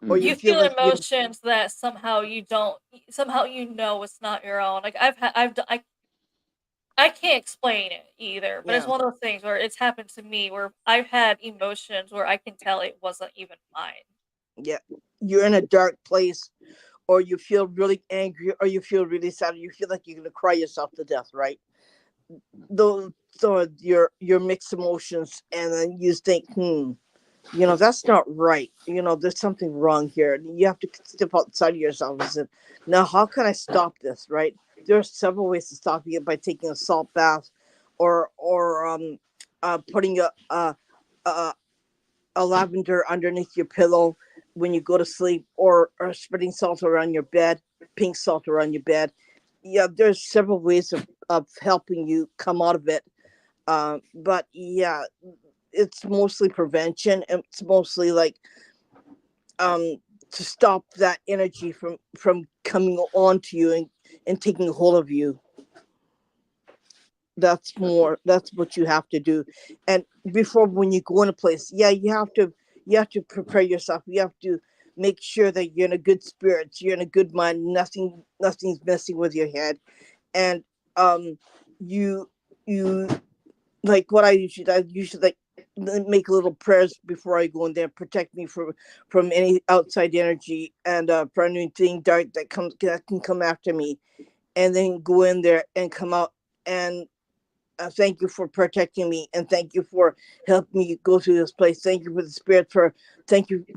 or you you mhm. feel feel like you emotions that somehow you don't. Somehow you know it's not your own. Like I can't explain it either, but it's yeah, one of those things where it's happened to me where I've had emotions where I can tell it wasn't even mine. yeah, you're in a dark place, or you feel really angry, or you feel really sad, or you feel like you're gonna cry yourself to death, right? those so your mixed emotions, and then you think, that's not right. There's something wrong here. You have to step outside of yourself and say, now how can I stop this? Right? There are several ways to stop it by taking a salt bath, or putting a a lavender underneath your pillow when you go to sleep, or spreading salt around your bed, pink salt around your bed. Yeah, there's several ways of helping you come out of it. But yeah, it's mostly prevention. It's mostly like, um to stop that energy from coming on to you, and taking hold of you. That's what you have to do. And before, when you go in a place, yeah, you have to prepare yourself. You have to make sure that you're in a good spirit, you're in a good mind, nothing's messing with your head. And you you like what I usually like make little prayers before I go in there, protect me from any outside energy, and for anything dark that can come after me, and then go in there and come out, and thank you for protecting me, and thank you for helping me go through this place. Thank you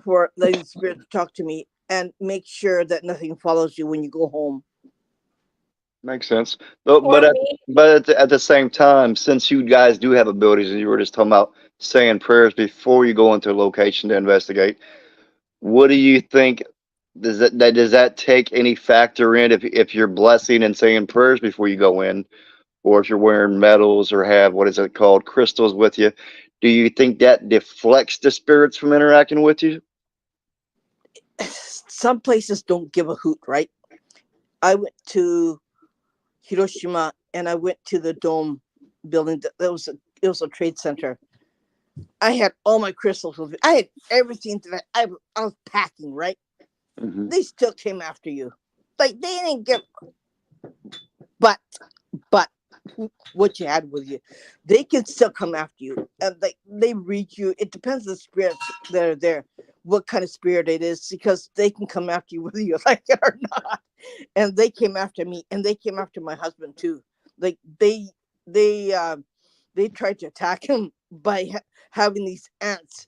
for letting the spirit talk to me, and make sure that nothing follows you when you go home. Makes sense. But For but at, me, but at the same time, since you guys do have abilities, and you were just talking about saying prayers before you go into a location to investigate, what do you think? Does that take any factor in if you're blessing and saying prayers before you go in, or if you're wearing medals or have what is it called, crystals with you? Do you think that deflects the spirits from interacting with you? Some places don't give a hoot, right? I went to Hiroshima, and I went to the dome building. It was a trade center. I had all my crystals with me. I had everything that I was packing, right? Hmm. They still came after you. Like, they didn't give, but but what you had with you, they can still come after you, and like, they read you. It depends on the spirits that are there, what kind of spirit it is, because they can come after you whether you like it or not. And they came after me, and they came after my husband too. Like, they tried to attack him by having these ants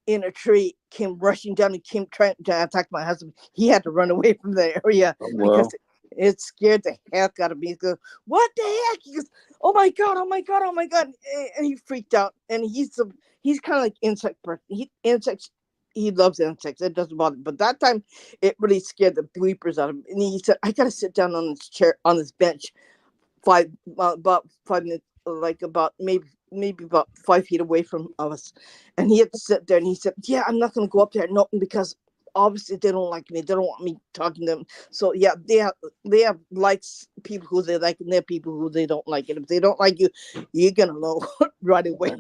in a tree came rushing down, and came trying to attack my husband. He had to run away from the area Oh, because well, it scared the heck out of me. He goes, "What the heck?" He goes, "Oh my god! Oh my god! Oh my god!" And he freaked out. And he's kind of like insect person. Insects. He loves insects. It doesn't bother him. But that time, it really scared the bleepers out of him. And he said, "I gotta sit down on this chair, on this bench, about 5 minutes, like about maybe about 5 feet away from us." And he had to sit there, and he said, "Yeah, I'm not going to go up there, no, because obviously they don't like me. They don't want me talking to them. So yeah, they have likes people who they like, and they have people who they don't like. And if they don't like you, you're gonna know right away."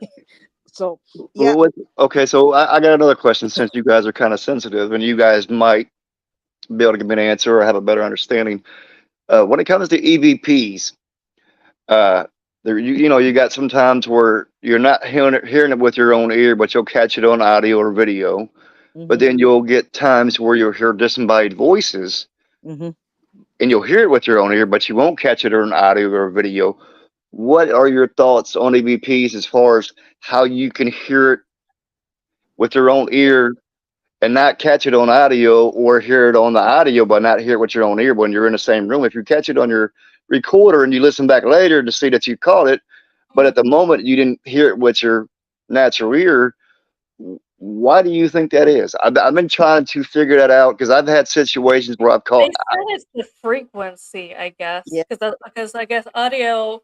So yeah. well, okay, so I got another question since you guys are kind of sensitive and you guys might be able to give me an answer or have a better understanding. When it comes to EVPs, uh, you got some times where you're not hearing it with your own ear, but you'll catch it on audio or video. But Hmm. then you'll get times where you'll hear disembodied voices Hmm. and you'll hear it with your own ear, but you won't catch it on audio or video. What are your thoughts on EVPs as far as how you can hear it with your own ear and not catch it on audio, or hear it on the audio but not hear it with your own ear when you're in the same room? If you catch it on your recorder and you listen back later to see that you caught it, but at the moment you didn't hear it with your natural ear, why do you think that is? I've been trying to figure that out because I've had situations where I've they caught. said it's the frequency, I guess, Yeah. because I guess audio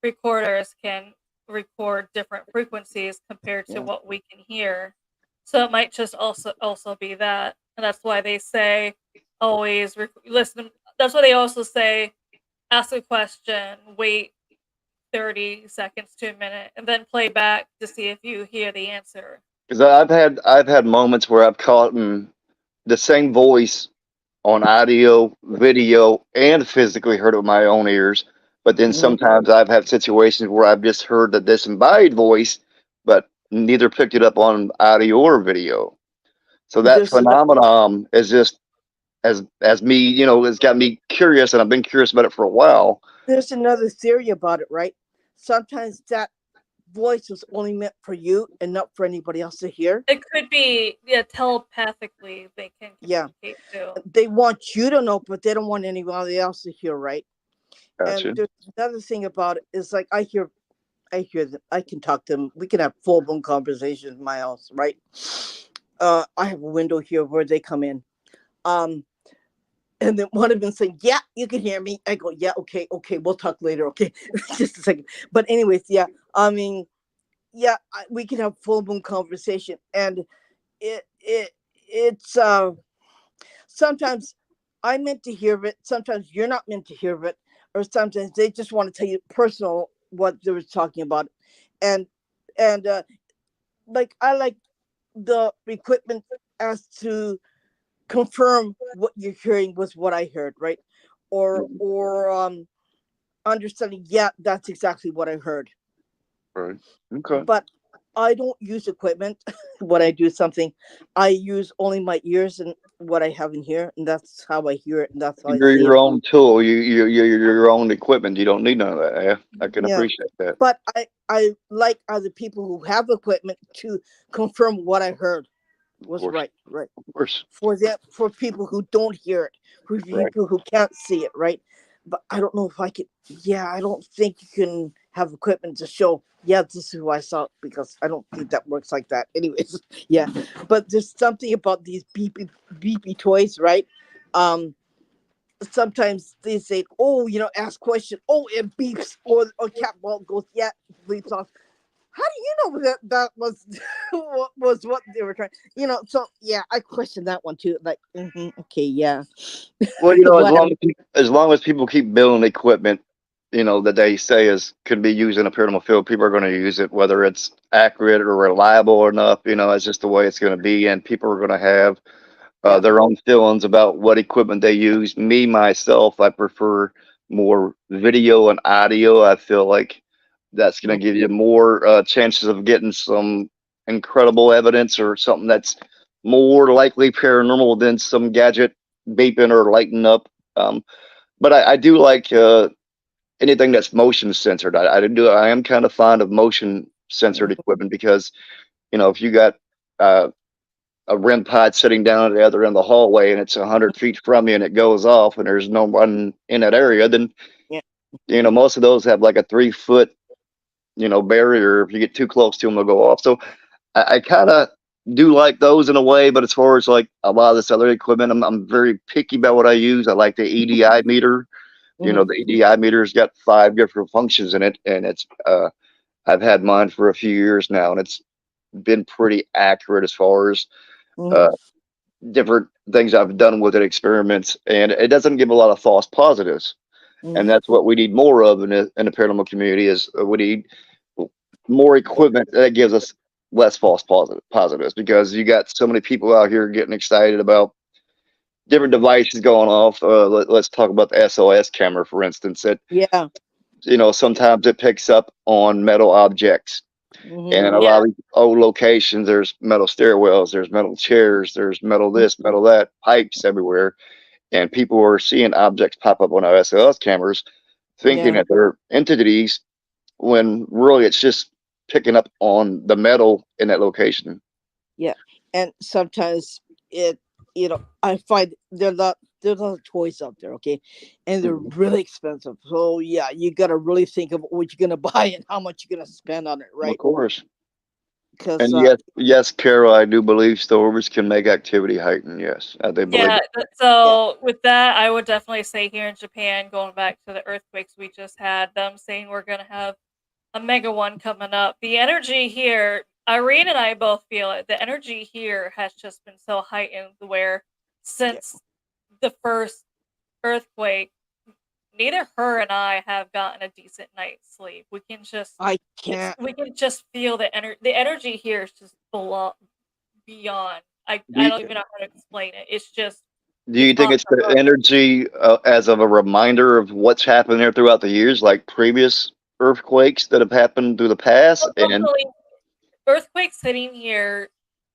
recorders can record different frequencies compared to Yeah. what we can hear. So it might just also be that, and that's why they say always listen. That's why they also say ask a question, wait 30 seconds to a minute, and then play back to see if you hear the answer. Because I've had moments where I've caught the same voice on audio, video, and physically heard it with my own ears. But then Hmm. sometimes I've had situations where I've just heard the disembodied voice, but neither picked it up on audio or video. So that There's enough. phenomenon is just as me, it's got me curious, and I've been curious about it for a while. there's another theory about it, right? Sometimes that voice was only meant for you and not for anybody else to hear. It could be, yeah, telepathically they can Yeah, communicate too. they want you to know, but they don't want anybody else to hear, right? And Gotcha. there's another thing about it is like I hear them. I can talk to them. We can have full blown conversations in my house, right? I have a window here where they come in. Um, and then one of them saying, "Yeah, you can hear me." I go, "Yeah, okay, okay, we'll talk later, okay." Just a second. But anyways, yeah. I mean, yeah, we can have full blown conversation, and it's sometimes I meant to hear it. Sometimes you're not meant to hear it, or sometimes they just want to tell you personal what they were talking about, and and like I like the equipment as to confirm what you're hearing was what I heard, right? Or understanding, yeah, that's exactly what I heard. Right. Okay. But I don't use equipment when I do something. I use only my ears and what I have in here, and that's how I hear it, and that's how I You're see your it. own tool. You're your own equipment. You don't need none of that. Yeah, I can Yeah. appreciate that. But I like other people who have equipment to confirm what I heard Of was course. right, right. Of course. For people who don't hear it, for Right. people who can't see it, right? But I don't know if I could. Yeah, I don't think you can have equipment to show. Yeah, this is who I saw because I don't think that works like that. Anyways, yeah. But there's something about these beepy toys, right? Um, Sometimes they say, "Oh, ask question. Oh, it beeps," or cat ball goes, "Yeah, bleeps off." How do you know that was what they were trying? So yeah, I question that one too. Like, okay, yeah, Well, whatever. as long as people keep building equipment, that they say is could be used in a paranormal field, people are going to use it, whether it's accurate or reliable enough. It's just the way it's going to be, and people are going to have Yeah. their own feelings about what equipment they use. Me myself, I prefer more video and audio. I feel like that's going Mm, to give you more chances of getting some incredible evidence or something that's more likely paranormal than some gadget beeping or lighting up. But I do like anything that's motion censored. I am kind of fond of motion censored mm, equipment because if you got uh, a REM pod sitting down at the other end of the hallway and it's 100 feet from you and it goes off and there's no one in that area, then yeah. most of those have like a 3 foot barrier. If you get too close to them, they'll go off. So I kind of do like those in a way, but as far as like a lot of this other equipment, I'm very picky about what I use. I like the EDI meter. Mm-hmm. The EDI meter's got 5 different functions in it, and it's I've had mine for a few years now, and it's been pretty accurate as far as Mm-hmm. uh, different things I've done with it, experiments, and it doesn't give a lot of false positives. Mm-hmm. And that's what we need more of in the paranormal community is we need more equipment that gives us less false positives because you got so many people out here getting excited about different devices going off. Let's talk about the SOS camera, for instance. That Yeah. sometimes it picks up on metal objects. Mm-hmm. And a Yeah. lot of old locations, there's metal stairwells, there's metal chairs, there's metal this, metal that, pipes everywhere. And people are seeing objects pop up on our SLS cameras, thinking Yeah. that they're entities when really it's just picking up on the metal in that location. Yeah. And sometimes it, I find there's a lot of toys out there, okay, and they're Mhm. really expensive. So yeah, you gotta really think of what you're gonna buy and how much you're gonna spend on it, Of right? course. Because And yes, Carol, I do believe storms can make activity heighten. Yes, they believe Yeah, it. yeah. so with that, I would definitely say here in Japan, going back to the earthquakes we just had, them saying we're gonna have a mega one coming up. The energy here, Irene and I both feel it. The energy here has just been so heightened where Yeah. since the first earthquake, neither her and I have gotten a decent night's sleep. I can't. We can just feel the energy here is just beyond. Do I you, don't even know how to explain it. do It's you think off it's the the hook. energy as of a reminder of what's happened there throughout the years, like previous earthquakes that have happened through the past? And Unfortunately, earthquakes hitting here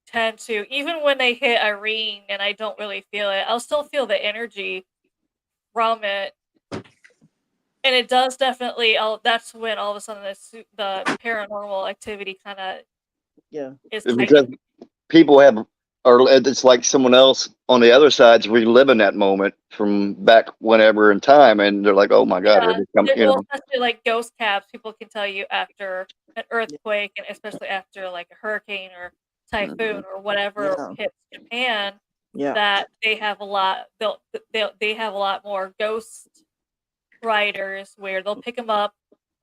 tend to, even when they hit Irene and I don't really feel it, I'll still feel the energy from it. And it does definitely. That's when all of a sudden the paranormal activity kind of Yeah. is Because heightened. people have, or it's like someone else on the other side's reliving that moment from back whenever in time, and they're like, "Oh my God, here Yeah, they come!" You well, know, especially like ghost cabs, people can tell you after an Yeah. earthquake, and especially after like a hurricane or typhoon Mhm. or whatever Yeah. hits Japan, Yeah. that they have a lot. They have a lot more ghost riders where they'll pick them up,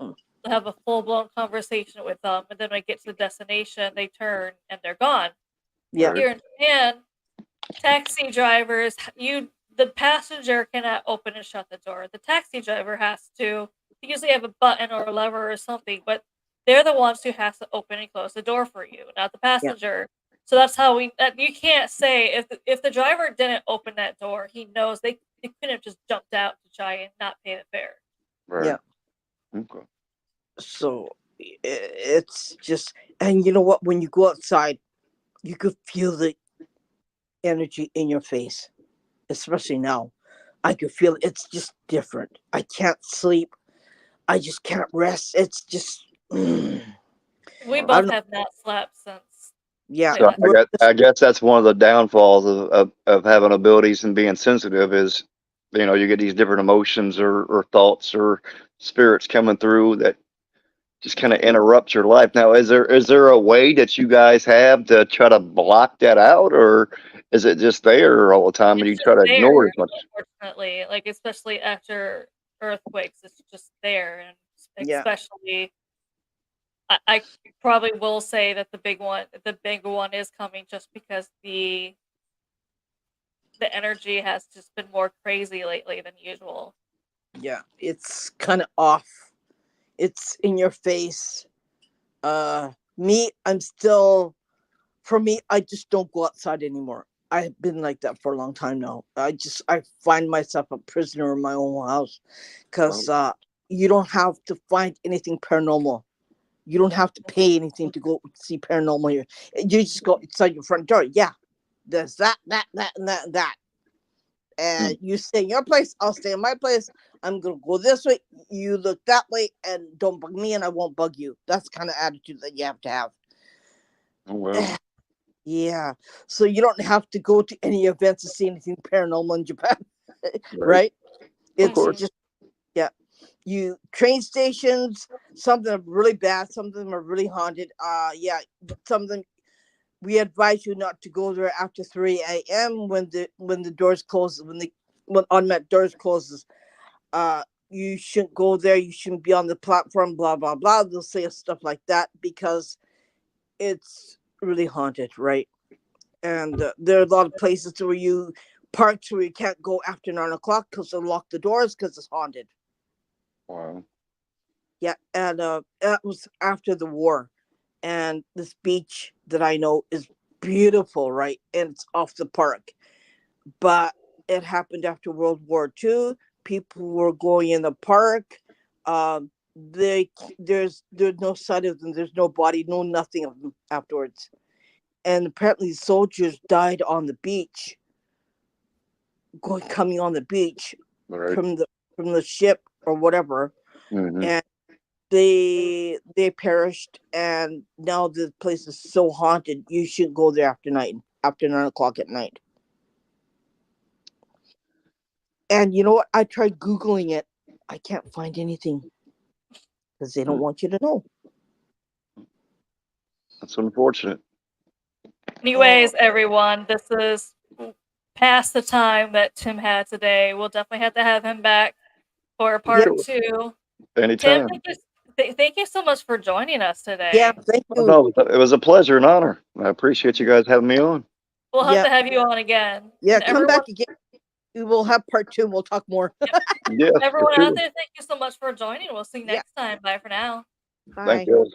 Mm. they'll have a full blown conversation with them, and then when they get to the destination, they turn and they're gone. Yeah. right? Here in Japan, taxi drivers, the passenger cannot open and shut the door. The taxi driver has to. They usually have a button or a lever or something, but they're the ones who has to open and close the door for you, not the Yeah. passenger. So that's how you can't say if the driver didn't open that door, he knows they couldn't have just jumped out to try and not pay the fare. Right. Yeah. Okay. So it's just, and you know what? When you go outside, you could feel the energy in your face, especially now. I could feel it's just different. I can't sleep. I just can't rest. It's just, We Wow. I both don't know. have not slept since Yeah. late So last I night. Well, guess I guess that's one of the downfalls of having abilities and being sensitive is, you get these different emotions or thoughts or spirits coming through that just kind of interrupt your life. Now, is there a way that you guys have to try to block that out, or is it just there all the time and It's you just try to ignore it there, as much? unfortunately. Like especially after earthquakes, it's just there, and yeah. especially I probably will say that the big one is coming just because the energy has just been more crazy lately than usual. Yeah. It's kind of off. It's in your face. Me, I'm still, for me, I just don't go outside anymore. I've been like that for a long time now. I find myself a prisoner in my own house Oh, because you don't have to find anything paranormal. You don't have to pay anything to go see paranormal here. You just go inside your front door. Yeah, there's that, and that, and that. And mm, you stay in your place, I'll stay in my place. I'm gonna go this way, you look that way, and don't bug me, and I won't bug you. That's the kind of attitude that you have to have. oh well, Yeah. So you don't have to go to any events to see anything paranormal in Japan, right, right? of It's Hmm. course. just, yeah. You train stations, some of them are really bad, some of them are really haunted. Yeah, some of them we advise you not to go there after 3 a.m. when the doors close, when automatic doors closes. You shouldn't go there, you shouldn't be on the platform, blah blah blah. They'll say stuff like that because it's really haunted, right? And there are a lot of places where you parks where you can't go after 9 o'clock because they'll lock the doors because it's haunted. Wow. Yeah, and that was after the war, and this beach that I know is beautiful, right? And it's off the park, but it happened after World War II. People were going in the park. There's no sight of them. There's no body, no nothing of them afterwards. And apparently, soldiers died on the beach, coming on the beach Right. from the ship or whatever, Mm-hmm. and they perished. And now the place is so haunted. You shouldn't go there after 9 o'clock at night. And you know what? I tried Googling it. I can't find anything because they don't want you to know. That's unfortunate. Oh, Anyways, everyone, this is past the time that Tim had today. We'll definitely have to have him back for yeah, part Sure. two. Tim, Anytime. thank you so much for joining us yeah. today. Thank Oh, you. no, it was a pleasure and honor. I appreciate you guys having me on. We'll have Yeah, to have you on again. yeah. And Come everyone, back again. We will have part two. And we'll talk more. yep, Yes, for everyone out sure. there, thank you so much for joining. We'll see you Yeah. next time. Bye for now. Thank Bye. you.